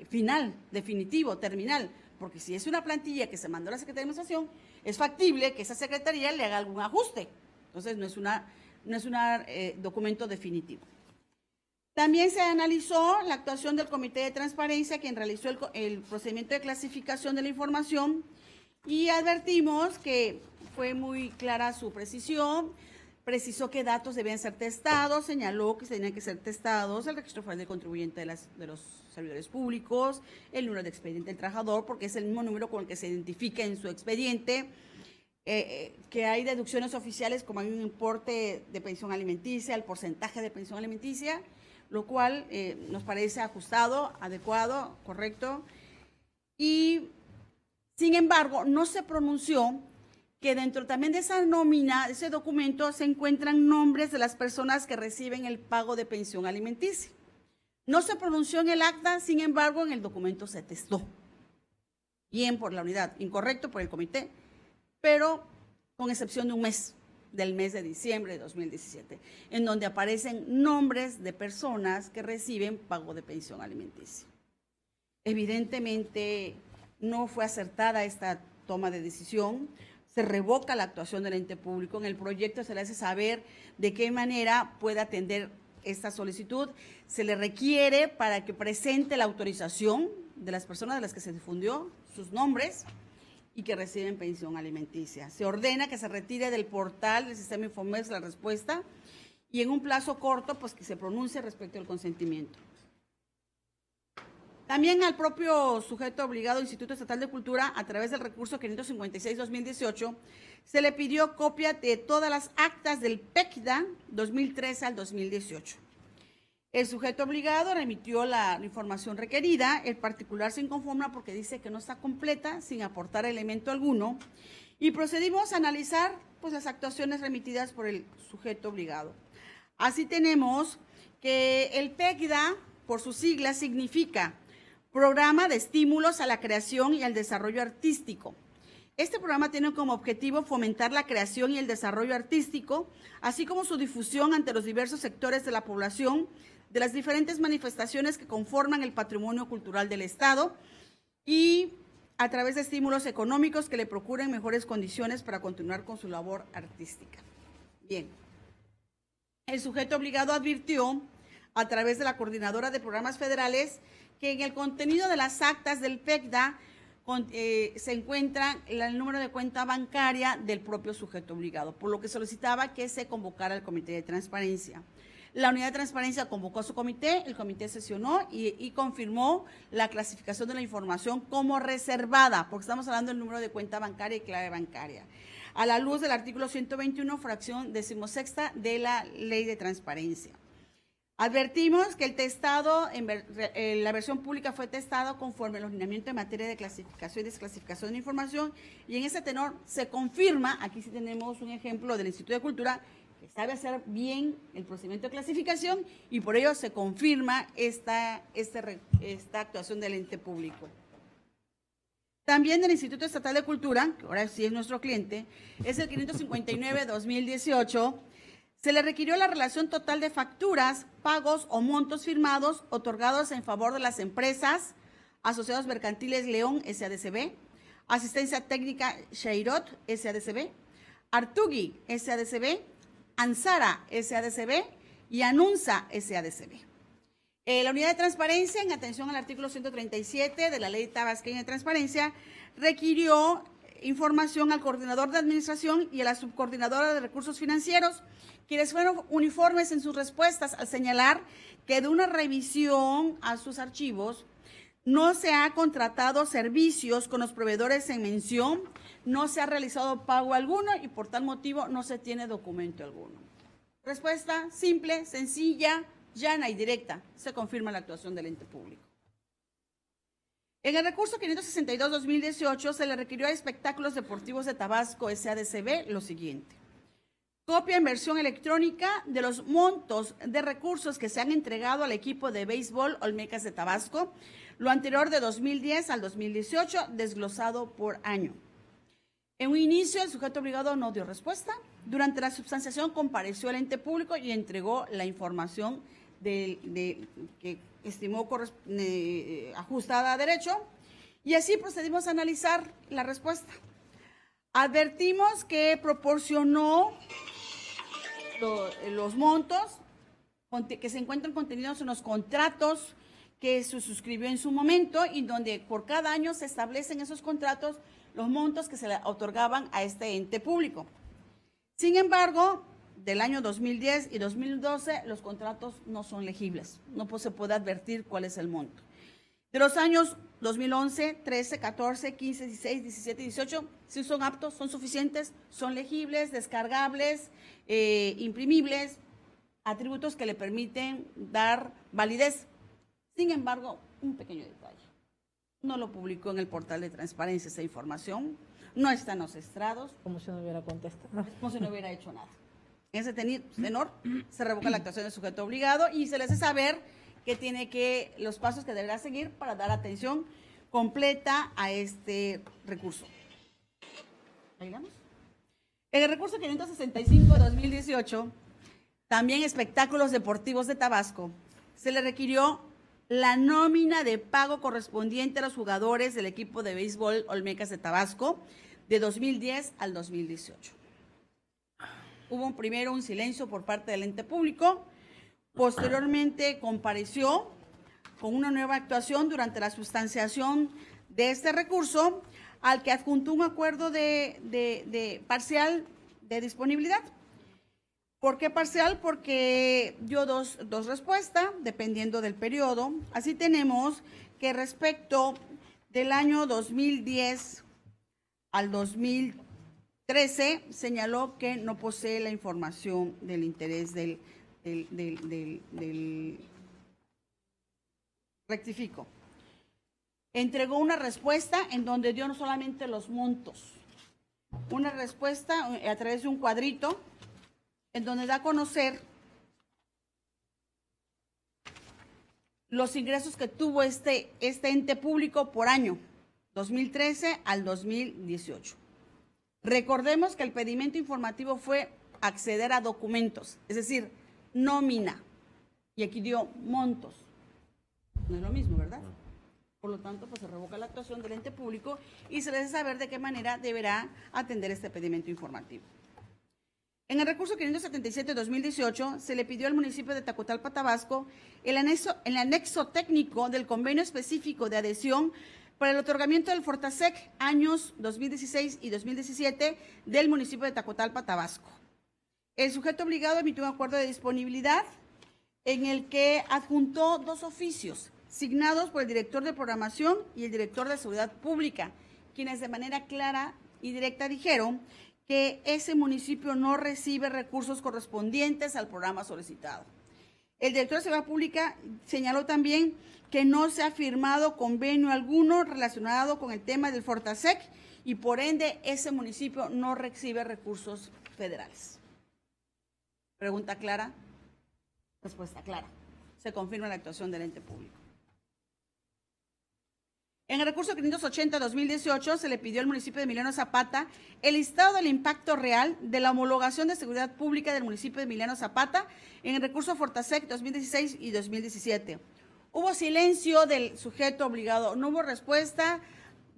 Speaker 4: final, definitivo, terminal, porque si es una plantilla que se mandó a la Secretaría de Administración, es factible que esa Secretaría le haga algún ajuste. Entonces, no es un documento definitivo. También se analizó la actuación del Comité de Transparencia, quien realizó el procedimiento de clasificación de la información, y advertimos que fue muy clara su precisión, precisó qué datos debían ser testados, señaló que tenían que ser testados el registro federal del contribuyente de los servidores públicos, el número de expediente del trabajador, porque es el mismo número con el que se identifica en su expediente, que hay deducciones oficiales, como hay un importe de pensión alimenticia, el porcentaje de pensión alimenticia, lo cual nos parece ajustado, adecuado, correcto. Y, sin embargo, no se pronunció que dentro también de esa nómina, de ese documento, se encuentran nombres de las personas que reciben el pago de pensión alimenticia. No se pronunció en el acta, sin embargo, en el documento se testó. Bien por la unidad, incorrecto por el comité, pero con excepción de un mes, del mes de diciembre de 2017, en donde aparecen nombres de personas que reciben pago de pensión alimenticia. Evidentemente, no fue acertada esta toma de decisión. Se revoca la actuación del ente público. En el proyecto se le hace saber de qué manera puede atender esta solicitud. Se le requiere para que presente la autorización de las personas de las que se difundió, sus nombres, y que reciben pensión alimenticia. Se ordena que se retire del portal del sistema Infomex la respuesta y en un plazo corto, pues que se pronuncie respecto al consentimiento. También al propio sujeto obligado, Instituto Estatal de Cultura, a través del recurso 556-2018, se le pidió copia de todas las actas del PECDA 2013 al 2018. El sujeto obligado remitió la información requerida, el particular se inconforma porque dice que no está completa, sin aportar elemento alguno, y procedimos a analizar pues, las actuaciones remitidas por el sujeto obligado. Así tenemos que el PECDA, por sus siglas, significa Programa de Estímulos a la Creación y al Desarrollo Artístico. Este programa tiene como objetivo fomentar la creación y el desarrollo artístico, así como su difusión ante los diversos sectores de la población, de las diferentes manifestaciones que conforman el patrimonio cultural del Estado y a través de estímulos económicos que le procuren mejores condiciones para continuar con su labor artística. Bien, el sujeto obligado advirtió a través de la Coordinadora de Programas Federales que en el contenido de las actas del PECDA se encuentra el número de cuenta bancaria del propio sujeto obligado, por lo que solicitaba que se convocara al Comité de Transparencia. La Unidad de Transparencia convocó a su comité, el comité sesionó y confirmó la clasificación de la información como reservada, porque estamos hablando del número de cuenta bancaria y clave bancaria, a la luz del artículo 121, fracción 16ª de la Ley de Transparencia. Advertimos que el testado, la versión pública fue testado conforme al lineamiento en materia de clasificación y desclasificación de información, y en ese tenor se confirma, aquí sí tenemos un ejemplo del Instituto de Cultura, que sabe hacer bien el procedimiento de clasificación y por ello se confirma esta actuación del ente público. También del Instituto Estatal de Cultura, que ahora sí es nuestro cliente, es el 559-2018, se le requirió la relación total de facturas, pagos o montos firmados otorgados en favor de las empresas Asociados Mercantiles León SADCB, Asistencia Técnica Cheirot SADCB, Artugui SADCB, Ansara SADCB y Anunza SADCB. La Unidad de Transparencia, en atención al artículo 137 de la Ley Tabasqueña de Transparencia, requirió información al coordinador de administración y a la subcoordinadora de recursos financieros, quienes fueron uniformes en sus respuestas al señalar que de una revisión a sus archivos no se ha contratado servicios con los proveedores en mención, no se ha realizado pago alguno y por tal motivo no se tiene documento alguno. Respuesta simple, sencilla, llana y directa. Se confirma la actuación del ente público. En el recurso 562-2018 se le requirió a Espectáculos Deportivos de Tabasco SADCB lo siguiente. Copia en versión electrónica de los montos de recursos que se han entregado al equipo de béisbol Olmecas de Tabasco, lo anterior de 2010 al 2018, desglosado por año. En un inicio, el sujeto obligado no dio respuesta. Durante la substanciación compareció el ente público y entregó la información que estimó ajustada a derecho, y así procedimos a analizar la respuesta. Advertimos que proporcionó los montos que se encuentran contenidos en los contratos que se suscribió en su momento y donde por cada año se establecen esos contratos los montos que se le otorgaban a este ente público. Sin embargo, del año 2010 y 2012, los contratos no son legibles, no se puede advertir cuál es el monto. De los años 2011, 13, 14, 15, 16, 17 y 18, sí son aptos, son suficientes, son legibles, descargables, imprimibles, atributos que le permiten dar validez. Sin embargo, un pequeño detalle. No lo publicó en el portal de transparencia esa información, no está en los estrados.
Speaker 3: Como si no hubiera contestado.
Speaker 4: Como si no hubiera hecho nada. En ese tenor, se revoca la actuación del sujeto obligado y se le hace saber que los pasos que deberá seguir para dar atención completa a este recurso. ¿Ahí vamos? En el recurso 565-2018, también espectáculos deportivos de Tabasco, se le requirió la nómina de pago correspondiente a los jugadores del equipo de béisbol Olmecas de Tabasco de 2010 al 2018. Hubo primero un silencio por parte del ente público, posteriormente compareció con una nueva actuación durante la sustanciación de este recurso, al que adjuntó un acuerdo de parcial de disponibilidad. ¿Por qué parcial? Porque dio dos respuestas, dependiendo del periodo. Así tenemos que respecto del año 2010 al 2013, señaló que no posee la información del interés del rectifico. Entregó una respuesta en donde dio no solamente los montos, una respuesta a través de un cuadrito, en donde da a conocer los ingresos que tuvo este ente público por año, 2013 al 2018. Recordemos que el pedimento informativo fue acceder a documentos, es decir, nómina, y aquí dio montos. No es lo mismo, ¿verdad? Por lo tanto, pues se revoca la actuación del ente público y se le hace saber de qué manera deberá atender este pedimento informativo. En el recurso 577-2018 se le pidió al municipio de Tacotalpa, Tabasco, el anexo técnico del convenio específico de adhesión para el otorgamiento del Fortasec años 2016 y 2017 del municipio de Tacotalpa, Tabasco. El sujeto obligado emitió un acuerdo de disponibilidad en el que adjuntó dos oficios signados por el director de programación y el director de seguridad pública, quienes de manera clara y directa dijeron que ese municipio no recibe recursos correspondientes al programa solicitado. El director de Seguridad Pública señaló también que no se ha firmado convenio alguno relacionado con el tema del Fortasec y por ende ese municipio no recibe recursos federales. Pregunta clara, respuesta clara. Se confirma la actuación del ente público. En el recurso 580-2018 se le pidió al municipio de Emiliano Zapata el listado del impacto real de la homologación de seguridad pública del municipio de Emiliano Zapata en el recurso Fortasec 2016 y 2017. Hubo silencio del sujeto obligado, no hubo respuesta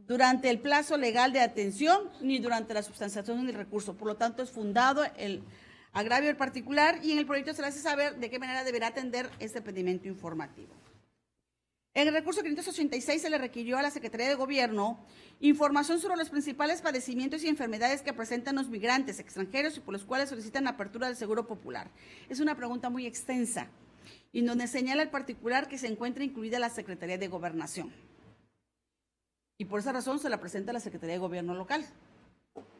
Speaker 4: durante el plazo legal de atención ni durante la sustanciación del recurso. Por lo tanto, es fundado el agravio del particular y en el proyecto se le hace saber de qué manera deberá atender este pedimento informativo. En el recurso 586 se le requirió a la Secretaría de Gobierno información sobre los principales padecimientos y enfermedades que presentan los migrantes extranjeros y por los cuales solicitan apertura del Seguro Popular. Es una pregunta muy extensa y en donde señala el particular que se encuentra incluida la Secretaría de Gobernación. Y por esa razón se la presenta a la Secretaría de Gobierno local.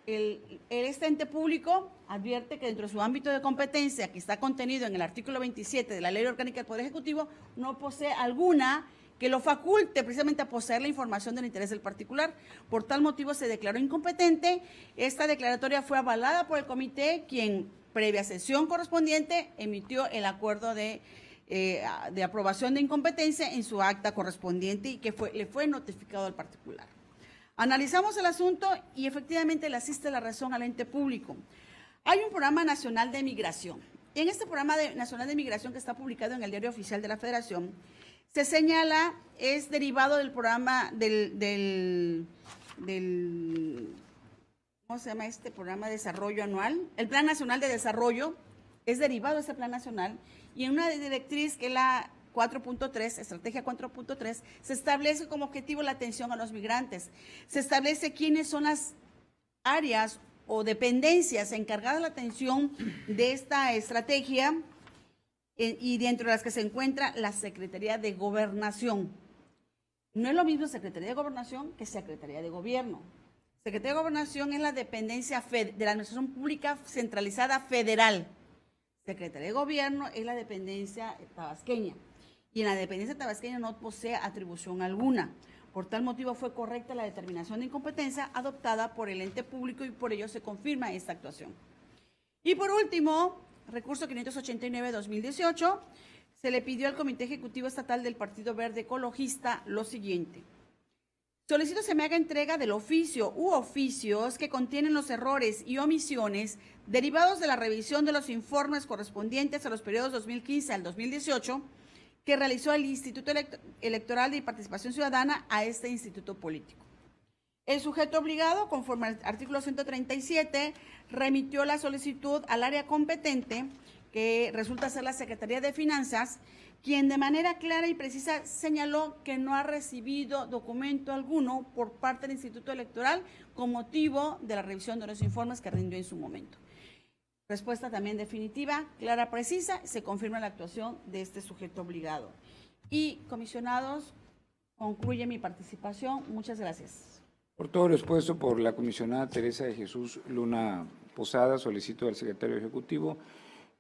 Speaker 4: Este ente público advierte que dentro de su ámbito de competencia, que está contenido en el artículo 27 de la Ley Orgánica del Poder Ejecutivo, no posee alguna que lo faculte precisamente a poseer la información del interés del particular. Por tal motivo se declaró incompetente. Esta declaratoria fue avalada por el comité, quien, previa sesión correspondiente, emitió el acuerdo de aprobación de incompetencia en su acta correspondiente y que le fue notificado al particular. Analizamos el asunto y efectivamente le asiste la razón al ente público. Hay un programa nacional de migración. En este programa nacional de migración que está publicado en el Diario Oficial de la Federación, se señala, es derivado del programa ¿cómo se llama este programa de desarrollo anual? El Plan Nacional de Desarrollo es derivado de ese Plan Nacional y en una directriz que es la 4.3, estrategia 4.3, se establece como objetivo la atención a los migrantes. Se establece quiénes son las áreas o dependencias encargadas de la atención de esta estrategia y dentro de las que se encuentra la Secretaría de Gobernación. No es lo mismo Secretaría de Gobernación que Secretaría de Gobierno. Secretaría de Gobernación es la dependencia de la Administración Pública Centralizada Federal. Secretaría de Gobierno es la dependencia tabasqueña. Y en la dependencia tabasqueña no posee atribución alguna. Por tal motivo fue correcta la determinación de incompetencia adoptada por el ente público y por ello se confirma esta actuación. Y por último, recurso 589-2018, se le pidió al Comité Ejecutivo Estatal del Partido Verde Ecologista lo siguiente. Solicito se me haga entrega del oficio u oficios que contienen los errores y omisiones derivados de la revisión de los informes correspondientes a los periodos 2015 al 2018 que realizó el Instituto Electoral de Participación Ciudadana a este instituto político. El sujeto obligado, conforme al artículo 137, remitió la solicitud al área competente, que resulta ser la Secretaría de Finanzas, quien de manera clara y precisa señaló que no ha recibido documento alguno por parte del Instituto Electoral con motivo de la revisión de los informes que rindió en su momento. Respuesta también definitiva, clara, precisa, se confirma la actuación de este sujeto obligado. Y, comisionados, concluye mi participación. Muchas gracias.
Speaker 1: Por todo lo expuesto por la comisionada Teresa de Jesús Luna Posada, solicito al secretario ejecutivo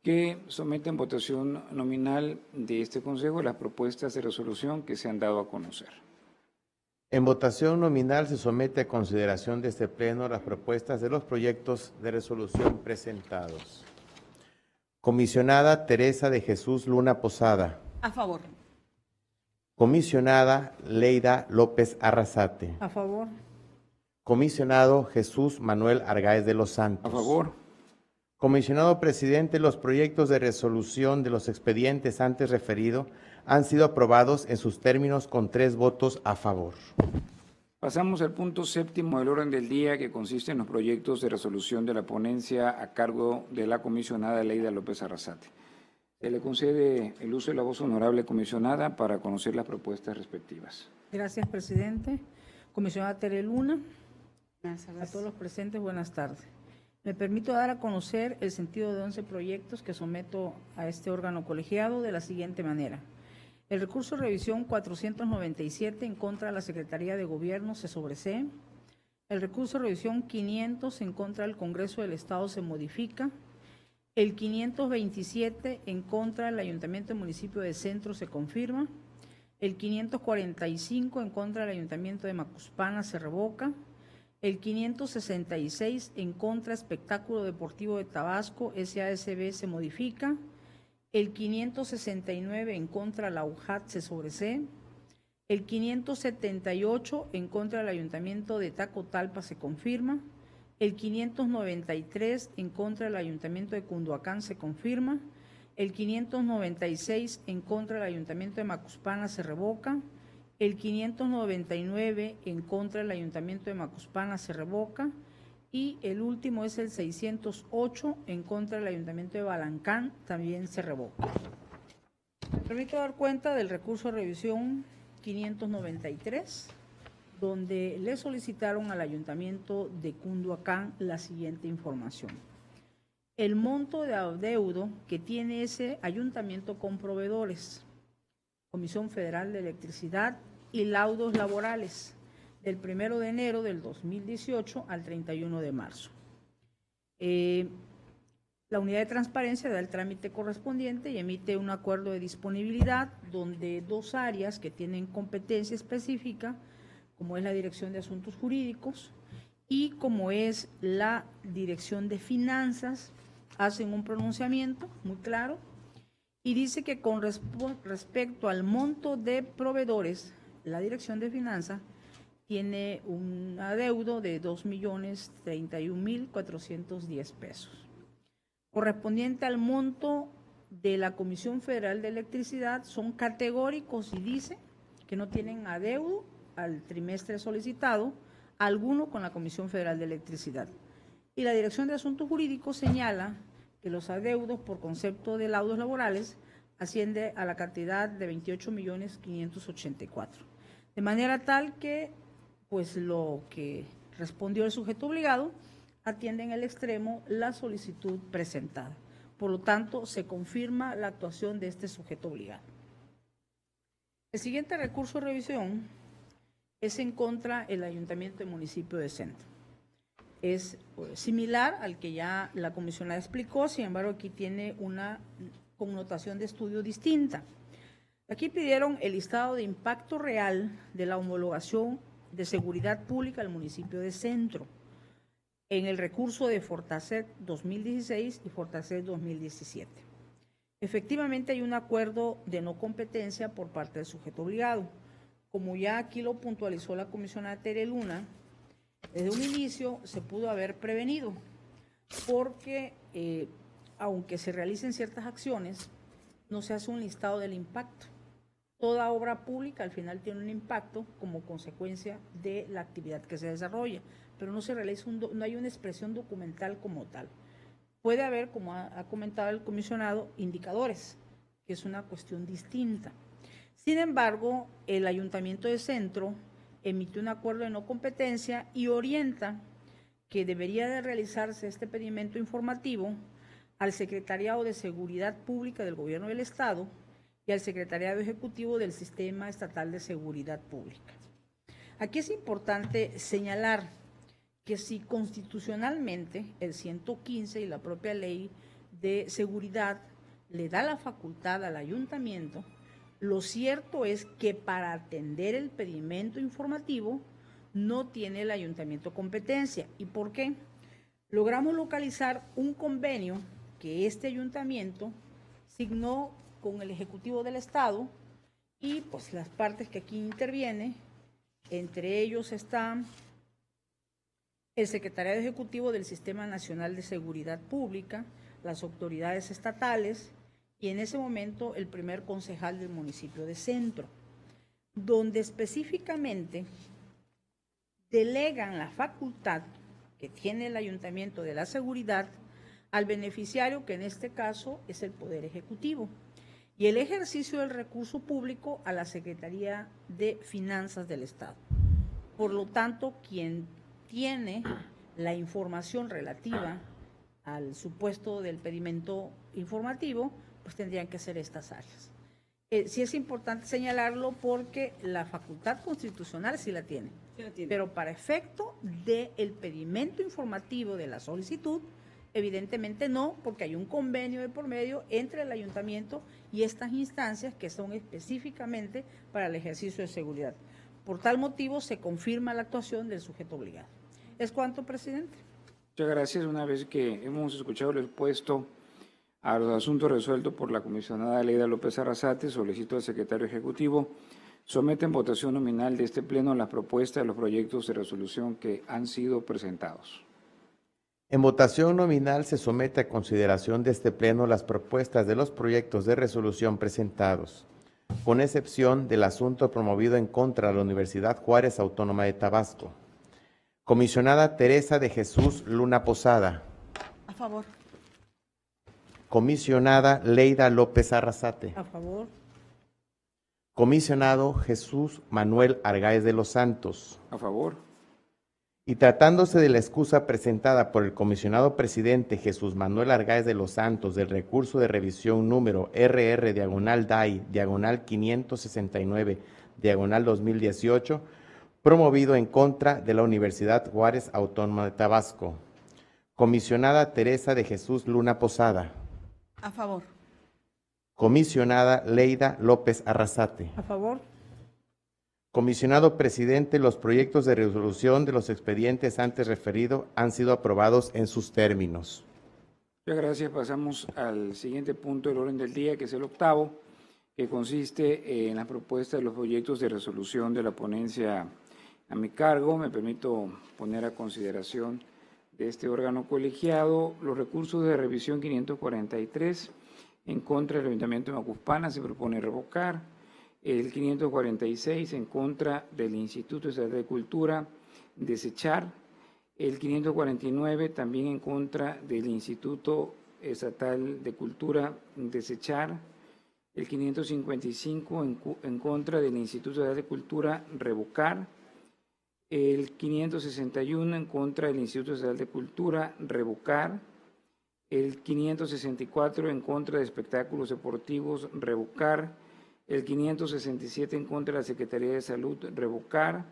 Speaker 1: que someta en votación nominal de este Consejo las propuestas de resolución que se han dado a conocer.
Speaker 2: En votación nominal se somete a consideración de este Pleno las propuestas de los proyectos de resolución presentados. Comisionada Teresa de Jesús Luna Posada.
Speaker 4: A favor.
Speaker 2: Comisionada Leida López Arrasate.
Speaker 3: A favor.
Speaker 2: Comisionado Jesús Manuel Argáez de los Santos.
Speaker 1: A favor.
Speaker 2: Comisionado presidente, los proyectos de resolución de los expedientes antes referidos han sido aprobados en sus términos con 3 votos a favor.
Speaker 1: Pasamos al punto 7º del orden del día, que consiste en los proyectos de resolución de la ponencia a cargo de la comisionada Leida López Arrasate. Se le concede el uso de la voz, honorable comisionada, para conocer las propuestas respectivas.
Speaker 3: Gracias, presidente. Comisionada Tere Luna,
Speaker 4: Gracias.
Speaker 3: a todos los presentes, buenas tardes. Me permito dar a conocer el sentido de 11 proyectos que someto a este órgano colegiado de la siguiente manera. El recurso de revisión 497 en contra de la Secretaría de Gobierno se sobresee. El recurso de revisión 500 en contra del Congreso del Estado se modifica. El 527 en contra del Ayuntamiento y Municipio de Centro se confirma. El 545 en contra del Ayuntamiento de Macuspana se revoca. El 566 en contra Espectáculo Deportivo de Tabasco, SASB, se modifica. El 569 en contra la UJAT se sobresee. El 578 en contra del Ayuntamiento de Tacotalpa se confirma. El 593 en contra del Ayuntamiento de Cunduacán se confirma. El 596 en contra del Ayuntamiento de Macuspana se revoca. El 599 en contra del Ayuntamiento de Macuspana se revoca. Y el último es el 608 en contra del Ayuntamiento de Balancán, también se revoca. Me permito dar cuenta del recurso de revisión 593, donde le solicitaron al Ayuntamiento de Cunduacán la siguiente información. El monto de adeudo que tiene ese ayuntamiento con proveedores, Comisión Federal de Electricidad y laudos laborales, del 1 de enero del 2018 al 31 de marzo. La unidad de transparencia da el trámite correspondiente y emite un acuerdo de disponibilidad donde 2 áreas que tienen competencia específica, como es la Dirección de Asuntos Jurídicos y como es la Dirección de Finanzas, hacen un pronunciamiento muy claro y dice que con respecto al monto de proveedores, la Dirección de Finanzas tiene un adeudo de 2.031.410 pesos. Correspondiente al monto de la Comisión Federal de Electricidad, son categóricos y dice que no tienen adeudo al trimestre solicitado alguno con la Comisión Federal de Electricidad. Y la Dirección de Asuntos Jurídicos señala que los adeudos por concepto de laudos laborales asciende a la cantidad de 28.584.000. De manera tal que pues lo que respondió el sujeto obligado atiende en el extremo la solicitud presentada. Por lo tanto, se confirma la actuación de este sujeto obligado. El siguiente recurso de revisión es en contra del Ayuntamiento del municipio de Centro. Es similar al que ya la comisionada explicó, sin embargo, aquí tiene una connotación de estudio distinta. Aquí pidieron el listado de impacto real de la homologación de seguridad pública del municipio de Centro en el recurso de Fortasec 2016 y Fortasec 2017. Efectivamente, hay un acuerdo de no competencia por parte del sujeto obligado. Como ya aquí lo puntualizó la comisionada Tere Luna, desde un inicio se pudo haber prevenido, porque aunque se realicen ciertas acciones, no se hace un listado del impacto. Toda obra pública al final tiene un impacto como consecuencia de la actividad que se desarrolla, pero no se realiza no hay una expresión documental como tal. Puede haber, como ha comentado el comisionado, indicadores, que es una cuestión distinta. Sin embargo, el Ayuntamiento de Centro emitió un acuerdo de no competencia y orienta que debería de realizarse este pedimento informativo al Secretariado de Seguridad Pública del Gobierno del Estado y al Secretariado Ejecutivo del Sistema Estatal de Seguridad Pública. Aquí es importante señalar que si constitucionalmente el 115 y la propia ley de seguridad le da la facultad al ayuntamiento, lo cierto es que para atender el pedimento informativo no tiene el ayuntamiento competencia. ¿Y por qué? Logramos localizar un convenio que este ayuntamiento signó con el Ejecutivo del Estado y pues las partes que aquí interviene, entre ellos están el Secretariado Ejecutivo del Sistema Nacional de Seguridad Pública, las autoridades estatales y en ese momento el primer concejal del municipio de Centro, donde específicamente delegan la facultad que tiene el Ayuntamiento de la Seguridad al beneficiario, que en este caso es el Poder Ejecutivo, y el ejercicio del recurso público a la Secretaría de Finanzas del Estado. Por lo tanto, quien tiene la información relativa al supuesto del pedimento informativo, pues tendrían que ser estas áreas. Sí es importante señalarlo porque la facultad constitucional sí la tiene, pero para efecto del pedimento informativo de la solicitud, evidentemente no, porque hay un convenio de por medio entre el ayuntamiento y estas instancias que son específicamente para el ejercicio de seguridad. Por tal motivo, se confirma la actuación del sujeto obligado. ¿Es cuanto, presidente?
Speaker 1: Muchas gracias. Una vez que hemos escuchado el expuesto a los asuntos resueltos por la comisionada Leida López Arrasate, solicito al secretario ejecutivo somete en votación nominal de este pleno las propuestas de los proyectos de resolución que han sido presentados.
Speaker 2: En votación nominal se somete a consideración de este pleno las propuestas de los proyectos de resolución presentados, con excepción del asunto promovido en contra de la Universidad Juárez Autónoma de Tabasco. Comisionada Teresa de Jesús Luna Posada.
Speaker 4: A favor.
Speaker 2: Comisionada Leida López Arrasate.
Speaker 3: A favor.
Speaker 2: Comisionado Jesús Manuel Argáez de los Santos.
Speaker 1: A favor.
Speaker 2: Y tratándose de la excusa presentada por el comisionado presidente Jesús Manuel Argáez de los Santos del recurso de revisión número RR/DAI/569/2018, promovido en contra de la Universidad Juárez Autónoma de Tabasco. Comisionada Teresa de Jesús Luna Posada.
Speaker 4: A favor.
Speaker 2: Comisionada Leida López Arrasate.
Speaker 3: A favor.
Speaker 2: Comisionado presidente, los proyectos de resolución de los expedientes antes referidos han sido aprobados en sus términos.
Speaker 1: Muchas gracias. Pasamos al siguiente punto del orden del día, que es el octavo, que consiste en la propuesta de los proyectos de resolución de la ponencia a mi cargo. Me permito poner a consideración de este órgano colegiado los recursos de revisión 543 en contra del Ayuntamiento de Macuspana, se propone revocar. El 546 en contra del Instituto Estatal de Cultura, desechar. El 549 también en contra del Instituto Estatal de Cultura, desechar. El 555 en contra del Instituto Estatal de Cultura, revocar. El 561 en contra del Instituto Estatal de Cultura, revocar. El 564 en contra de espectáculos deportivos, revocar. El 567 en contra de la Secretaría de Salud, revocar.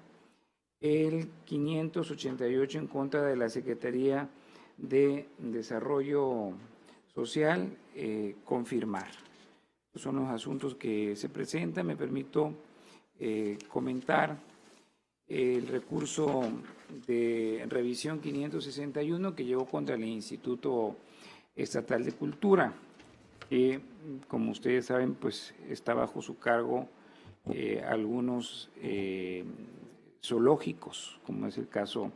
Speaker 1: El 588 en contra de la Secretaría de Desarrollo Social, confirmar. Estos son los asuntos que se presentan. Me permito comentar el recurso de revisión 561 que llevó contra el Instituto Estatal de Cultura, que, como ustedes saben, pues está bajo su cargo algunos zoológicos, como es el caso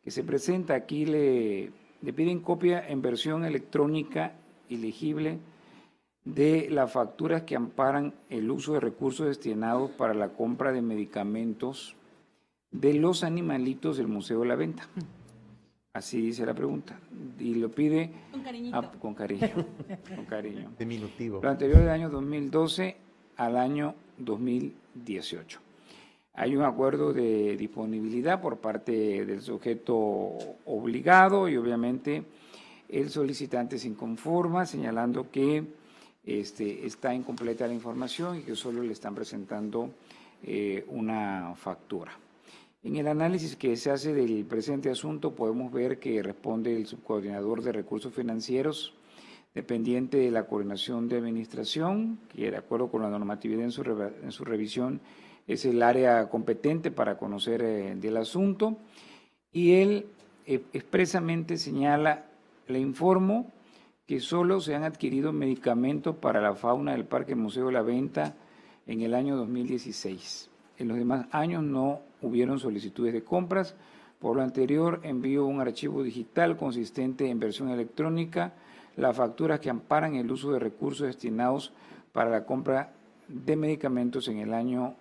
Speaker 1: que se presenta. Aquí le piden copia en versión electrónica y legible de las facturas que amparan el uso de recursos destinados para la compra de medicamentos de los animalitos del Museo de la Venta. Así dice la pregunta. Y lo pide
Speaker 4: Con cariñito.
Speaker 1: con cariño. Con cariño.
Speaker 2: Diminutivo.
Speaker 1: Lo anterior del año 2012 al año 2018. Hay un acuerdo de disponibilidad por parte del sujeto obligado y obviamente el solicitante se inconforma, señalando que está incompleta la información y que solo le están presentando una factura. En el análisis que se hace del presente asunto podemos ver que responde el subcoordinador de recursos financieros, dependiente de la coordinación de administración, que de acuerdo con la normatividad en su revisión es el área competente para conocer del asunto, y él expresamente señala: le informo que solo se han adquirido medicamentos para la fauna del Parque Museo de la Venta en el año 2016. En los demás años no hubieron solicitudes de compras. Por lo anterior, envío un archivo digital consistente en versión electrónica las facturas que amparan el uso de recursos destinados para la compra de medicamentos en el año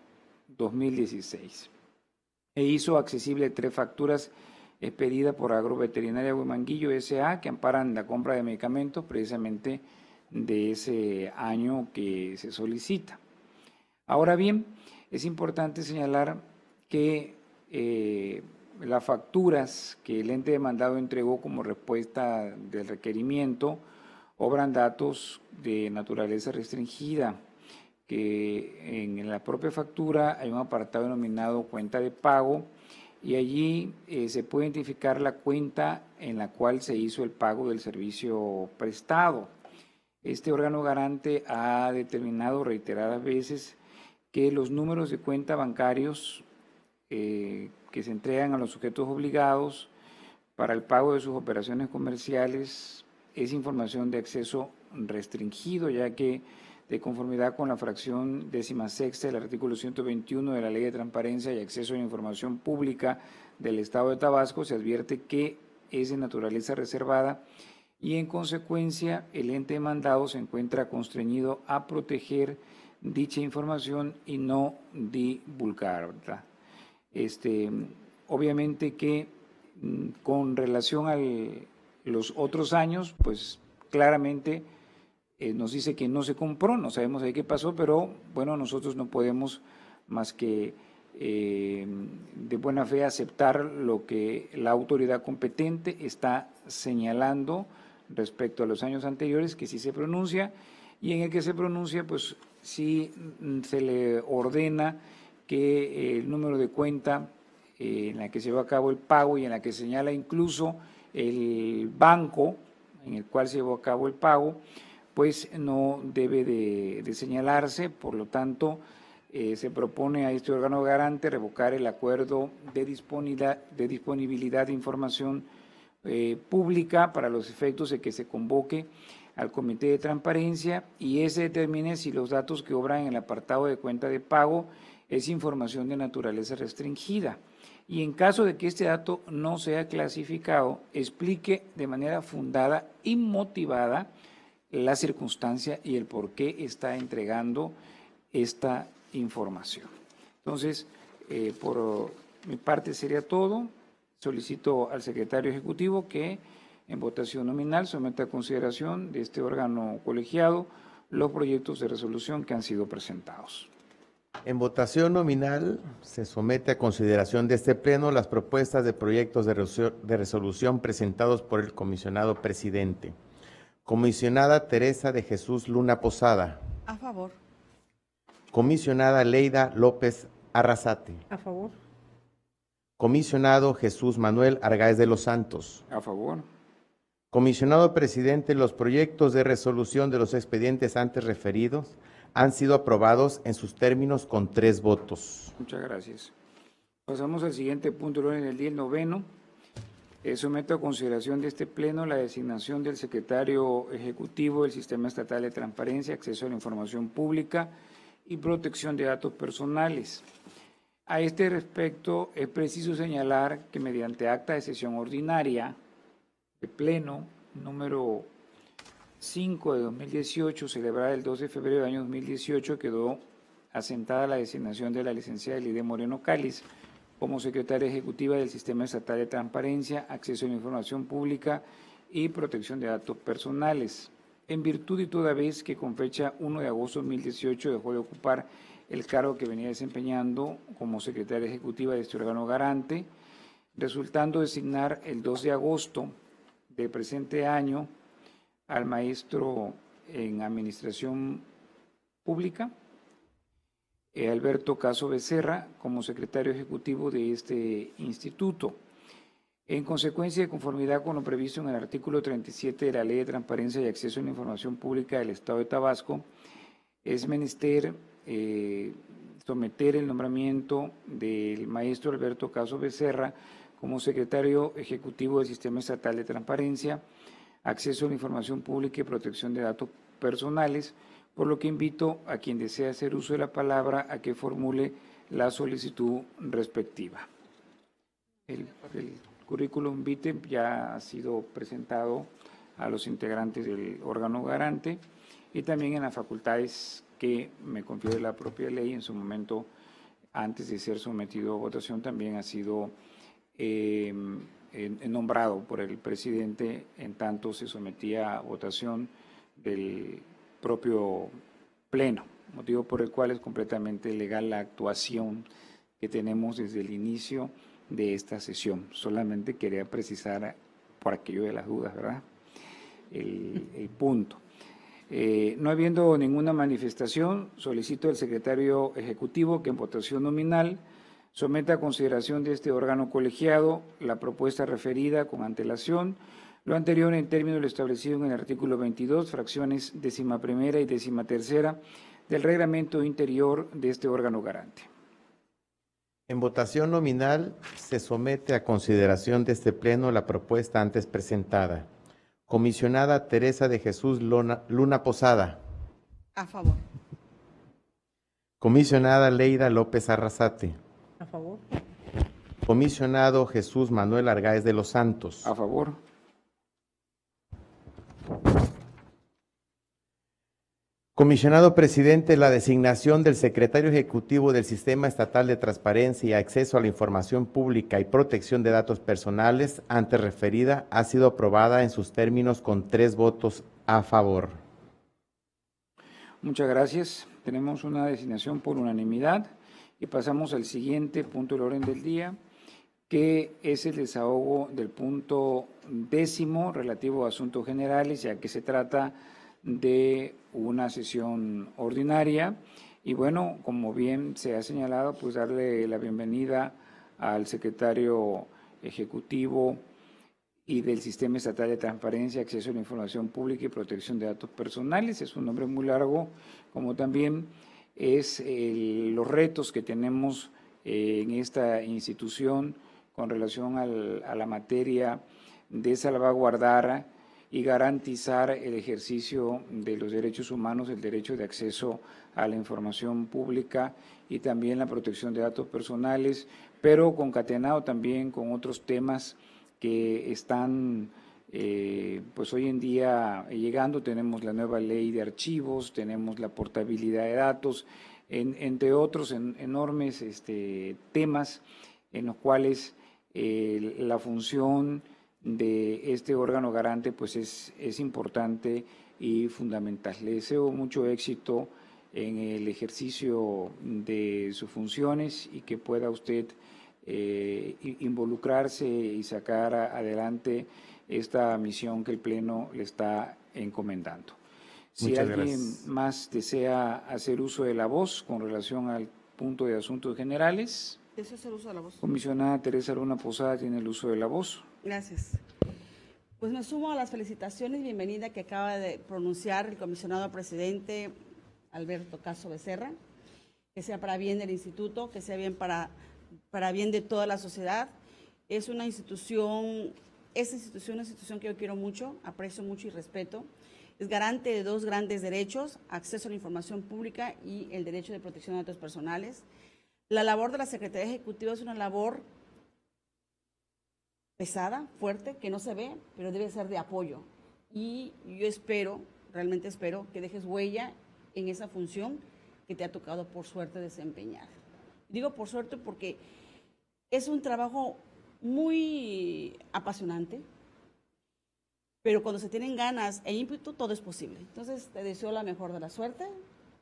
Speaker 1: 2016. E hizo accesible 3 facturas expedidas por Agroveterinaria Huemanguillo S.A. que amparan la compra de medicamentos precisamente de ese año que se solicita. Ahora bien, es importante señalar que las facturas que el ente demandado entregó como respuesta del requerimiento obran datos de naturaleza restringida, que en la propia factura hay un apartado denominado cuenta de pago y allí se puede identificar la cuenta en la cual se hizo el pago del servicio prestado. Este órgano garante ha determinado reiteradas veces que los números de cuenta bancarios que se entregan a los sujetos obligados para el pago de sus operaciones comerciales es información de acceso restringido, ya que de conformidad con la fracción 16ª del artículo 121 de la Ley de Transparencia y Acceso a la Información Pública del Estado de Tabasco, se advierte que es de naturaleza reservada y en consecuencia el ente demandado se encuentra constreñido a proteger dicha información y no divulgarla. Obviamente que con relación a los otros años, pues claramente nos dice que no se compró, no sabemos ahí qué pasó, pero bueno, nosotros no podemos más que de buena fe aceptar lo que la autoridad competente está señalando respecto a los años anteriores, que sí se pronuncia, y en el que se pronuncia, pues sí se le ordena que el número de cuenta en la que se llevó a cabo el pago y en la que señala incluso el banco en el cual se llevó a cabo el pago, pues no debe de señalarse. Por lo tanto, se propone a este órgano garante revocar el acuerdo de disponibilidad de información pública para los efectos de que se convoque al Comité de Transparencia y ese determine si los datos que obran en el apartado de cuenta de pago es información de naturaleza restringida. Y en caso de que este dato no sea clasificado, explique de manera fundada y motivada la circunstancia y el por qué está entregando esta información. Entonces, por mi parte sería todo. Solicito al secretario ejecutivo que en votación nominal someta a consideración de este órgano colegiado los proyectos de resolución que han sido presentados.
Speaker 2: En votación nominal se somete a consideración de este Pleno las propuestas de proyectos de resolución presentados por el comisionado presidente. Comisionada Teresa de Jesús Luna Posada.
Speaker 4: A favor.
Speaker 2: Comisionada Leida López Arrasate.
Speaker 3: A favor.
Speaker 2: Comisionado Jesús Manuel Argáez de los Santos.
Speaker 1: A favor.
Speaker 2: Comisionado presidente, los proyectos de resolución de los expedientes antes referidos han sido aprobados en sus términos con 3 votos.
Speaker 1: Muchas gracias. Pasamos al siguiente punto del orden del día, el 9º. Someto a consideración de este Pleno la designación del secretario ejecutivo del Sistema Estatal de Transparencia, Acceso a la Información Pública y Protección de Datos Personales. A este respecto, es preciso señalar que mediante acta de sesión ordinaria de Pleno número 5 de 2018, celebrada el 2 de febrero del año 2018, quedó asentada la designación de la licenciada Elide Moreno Cáliz como secretaria ejecutiva del Sistema Estatal de Transparencia, Acceso a la Información Pública y Protección de Datos Personales, en virtud y toda vez que con fecha 1 de agosto de 2018 dejó de ocupar el cargo que venía desempeñando como secretaria ejecutiva de este órgano garante, resultando designar el 2 de agosto del presente año al maestro en Administración Pública, Alberto Caso Becerra, como secretario ejecutivo de este instituto. En consecuencia, de conformidad con lo previsto en el artículo 37 de la Ley de Transparencia y Acceso a la Información Pública del Estado de Tabasco, es menester someter el nombramiento del maestro Alberto Caso Becerra como secretario ejecutivo del Sistema Estatal de Transparencia, Acceso a la Información Pública y Protección de Datos Personales, por lo que invito a quien desea hacer uso de la palabra a que formule la solicitud respectiva. El currículum vitae ya ha sido presentado a los integrantes del órgano garante y también en las facultades que me confiere la propia ley. En su momento, antes de ser sometido a votación, también ha sido nombrado por el presidente, en tanto se sometía a votación del propio Pleno, motivo por el cual es completamente legal la actuación que tenemos desde el inicio de esta sesión. Solamente quería precisar, por aquello de las dudas, ¿verdad?, el punto. No habiendo ninguna manifestación, solicito al secretario ejecutivo que en votación nominal someta a consideración de este órgano colegiado la propuesta referida con antelación, lo anterior en términos de lo establecido en el artículo 22, fracciones 11ª y 13ª del reglamento interior de este órgano garante.
Speaker 2: En votación nominal se somete a consideración de este Pleno la propuesta antes presentada. Comisionada Teresa de Jesús Luna Posada.
Speaker 4: A favor.
Speaker 2: Comisionada Leida López Arrasate.
Speaker 3: A favor.
Speaker 2: Comisionado Jesús Manuel Argáez de los Santos.
Speaker 1: A favor.
Speaker 2: Comisionado presidente, la designación del secretario ejecutivo del Sistema Estatal de Transparencia y Acceso a la Información Pública y Protección de Datos Personales, antes referida, ha sido aprobada en sus términos con 3 votos a favor.
Speaker 1: Muchas gracias. Tenemos una designación por unanimidad y pasamos al siguiente punto del orden del día, que es el desahogo del punto 10º relativo a asuntos generales, ya que se trata de una sesión ordinaria. Y bueno, como bien se ha señalado, pues darle la bienvenida al secretario ejecutivo y del Sistema Estatal de Transparencia, Acceso a la Información Pública y Protección de Datos Personales. Es un nombre muy largo, como también es los retos que tenemos en esta institución con relación a la materia de salvaguardar y garantizar el ejercicio de los derechos humanos, el derecho de acceso a la información pública y también la protección de datos personales, pero concatenado también con otros temas que están pues hoy en día llegando. Tenemos la nueva ley de archivos, tenemos la portabilidad de datos, entre otros enormes temas en los cuales la función de este órgano garante pues es importante y fundamental. Le deseo mucho éxito en el ejercicio de sus funciones y que pueda usted involucrarse y sacar adelante esta misión que el Pleno le está encomendando. Si
Speaker 2: Muchas
Speaker 1: alguien
Speaker 2: gracias.
Speaker 1: más desea hacer uso de la voz con relación al punto de asuntos generales,
Speaker 4: Eso es el uso de la voz.
Speaker 1: comisionada Teresa Luna Posada tiene el uso de la voz.
Speaker 4: Gracias. Pues me sumo a las felicitaciones y bienvenida que acaba de pronunciar el comisionado presidente Alberto Caso Becerra, que sea para bien del instituto, que sea bien para bien de toda la sociedad. Es una institución, esta institución es una institución que yo quiero mucho, aprecio mucho y respeto. Es garante de dos grandes derechos, acceso a la información pública y el derecho de protección de datos personales. La labor de la Secretaría Ejecutiva es una labor pesada, fuerte, que no se ve, pero debe ser de apoyo. Y yo espero, realmente espero, que dejes huella en esa función que te ha tocado por suerte desempeñar. Digo por suerte porque es un trabajo muy apasionante, pero cuando se tienen ganas e ímpetu, todo es posible. Entonces, te deseo la mejor de la suerte,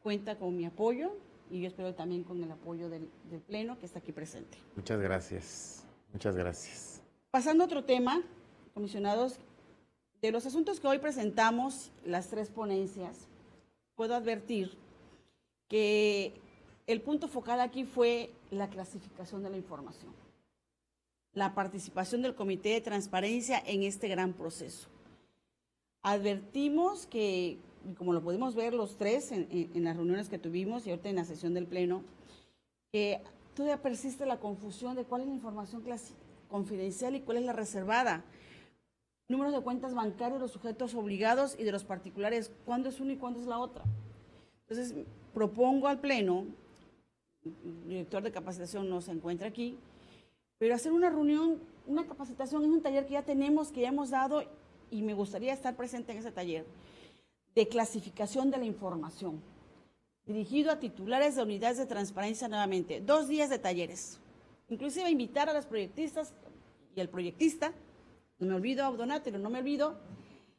Speaker 4: cuenta con mi apoyo y yo espero también con el apoyo del Pleno que está aquí presente.
Speaker 2: Muchas gracias. Muchas gracias.
Speaker 4: Pasando a otro tema, comisionados, de los asuntos que hoy presentamos, las tres ponencias, puedo advertir que el punto focal aquí fue la clasificación de la información, la participación del Comité de Transparencia en este gran proceso. Advertimos que, como lo pudimos ver los tres en las reuniones que tuvimos y ahorita en la sesión del Pleno, que todavía persiste la confusión de cuál es la información confidencial y cuál es la reservada. Números de cuentas bancarias de los sujetos obligados y de los particulares, cuándo es una y cuándo es la otra. Entonces, propongo al Pleno, el director de capacitación no se encuentra aquí, pero hacer una reunión, una capacitación, es un taller que ya tenemos, que ya hemos dado, y me gustaría estar presente en ese taller, de clasificación de la información, dirigido a titulares de unidades de transparencia nuevamente. 2 días de talleres. Inclusive invitar a los proyectistas y al proyectista, no me olvido, Donatello, no me olvido,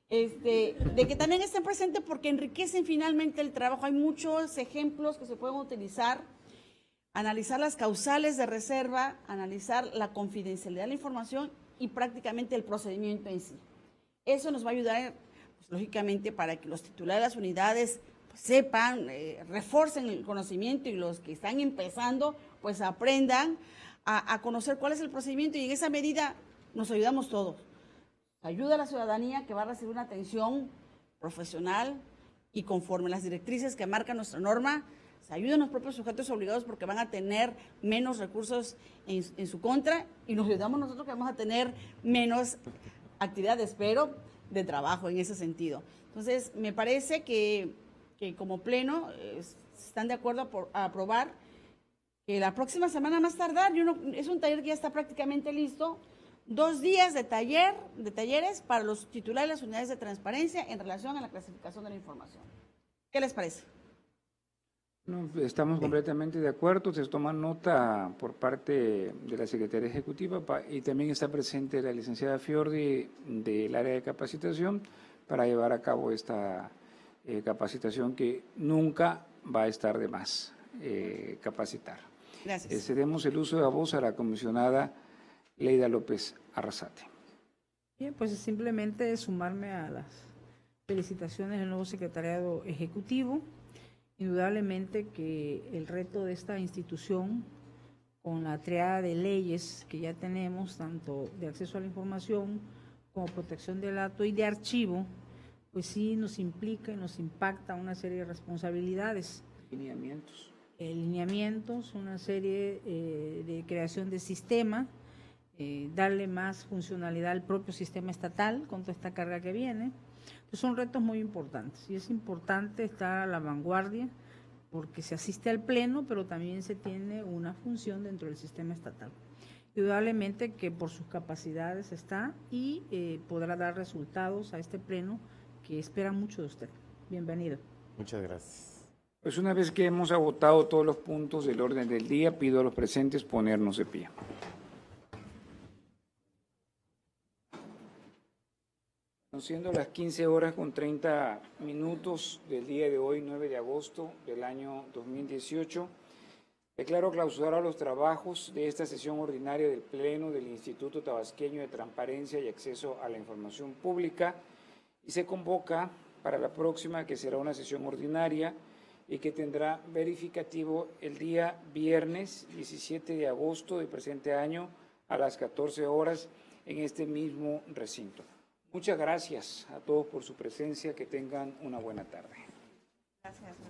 Speaker 4: de que también estén presentes porque enriquecen finalmente el trabajo. Hay muchos ejemplos que se pueden utilizar, analizar las causales de reserva, analizar la confidencialidad de la información y prácticamente el procedimiento en sí. Eso nos va a ayudar, pues, lógicamente, para que los titulares de las unidades pues, sepan, refuercen el conocimiento y los que están empezando, pues aprendan a conocer cuál es el procedimiento y en esa medida nos ayudamos todos. Ayuda a la ciudadanía que va a recibir una atención profesional y conforme a las directrices que marca nuestra norma, se ayudan los propios sujetos obligados porque van a tener menos recursos en su contra y nos ayudamos nosotros que vamos a tener menos actividad, espero, de trabajo en ese sentido. Entonces, me parece que como Pleno están de acuerdo a aprobar que la próxima semana más tardar, es un taller que ya está prácticamente listo, 2 días de talleres para los titulares de las unidades de transparencia en relación a la clasificación de la información. ¿Qué les parece?
Speaker 1: No, estamos completamente de acuerdo, se toma nota por parte de la Secretaría Ejecutiva y también está presente la licenciada Fiordi del área de capacitación para llevar a cabo esta capacitación que nunca va a estar de más capacitar.
Speaker 4: Gracias.
Speaker 1: Cedemos el uso de la voz a la comisionada Leida López Arrasate.
Speaker 3: Bien, pues simplemente sumarme a las felicitaciones del nuevo secretariado ejecutivo. Indudablemente que el reto de esta institución, con la triada de leyes que ya tenemos, tanto de acceso a la información como protección del dato y de archivo, pues sí nos implica y nos impacta una serie de responsabilidades. Lineamientos, una serie de creación de sistema, darle más funcionalidad al propio sistema estatal con toda esta carga que viene. Entonces son retos muy importantes y es importante estar a la vanguardia porque se asiste al Pleno, pero también se tiene una función dentro del sistema estatal. Indudablemente que por sus capacidades está y podrá dar resultados a este Pleno que espera mucho de usted. Bienvenido.
Speaker 2: Muchas gracias.
Speaker 1: Pues una vez que hemos agotado todos los puntos del orden del día, pido a los presentes ponernos de pie. siendo las 15 horas con 30 minutos del día de hoy, 9 de agosto del año 2018, declaro clausurados los trabajos de esta sesión ordinaria del Pleno del Instituto Tabasqueño de Transparencia y Acceso a la Información Pública y se convoca para la próxima, que será una sesión ordinaria y que tendrá verificativo el día viernes 17 de agosto del presente año a las 14 horas en este mismo recinto. Muchas gracias a todos por su presencia. Que tengan una buena tarde.
Speaker 4: Gracias.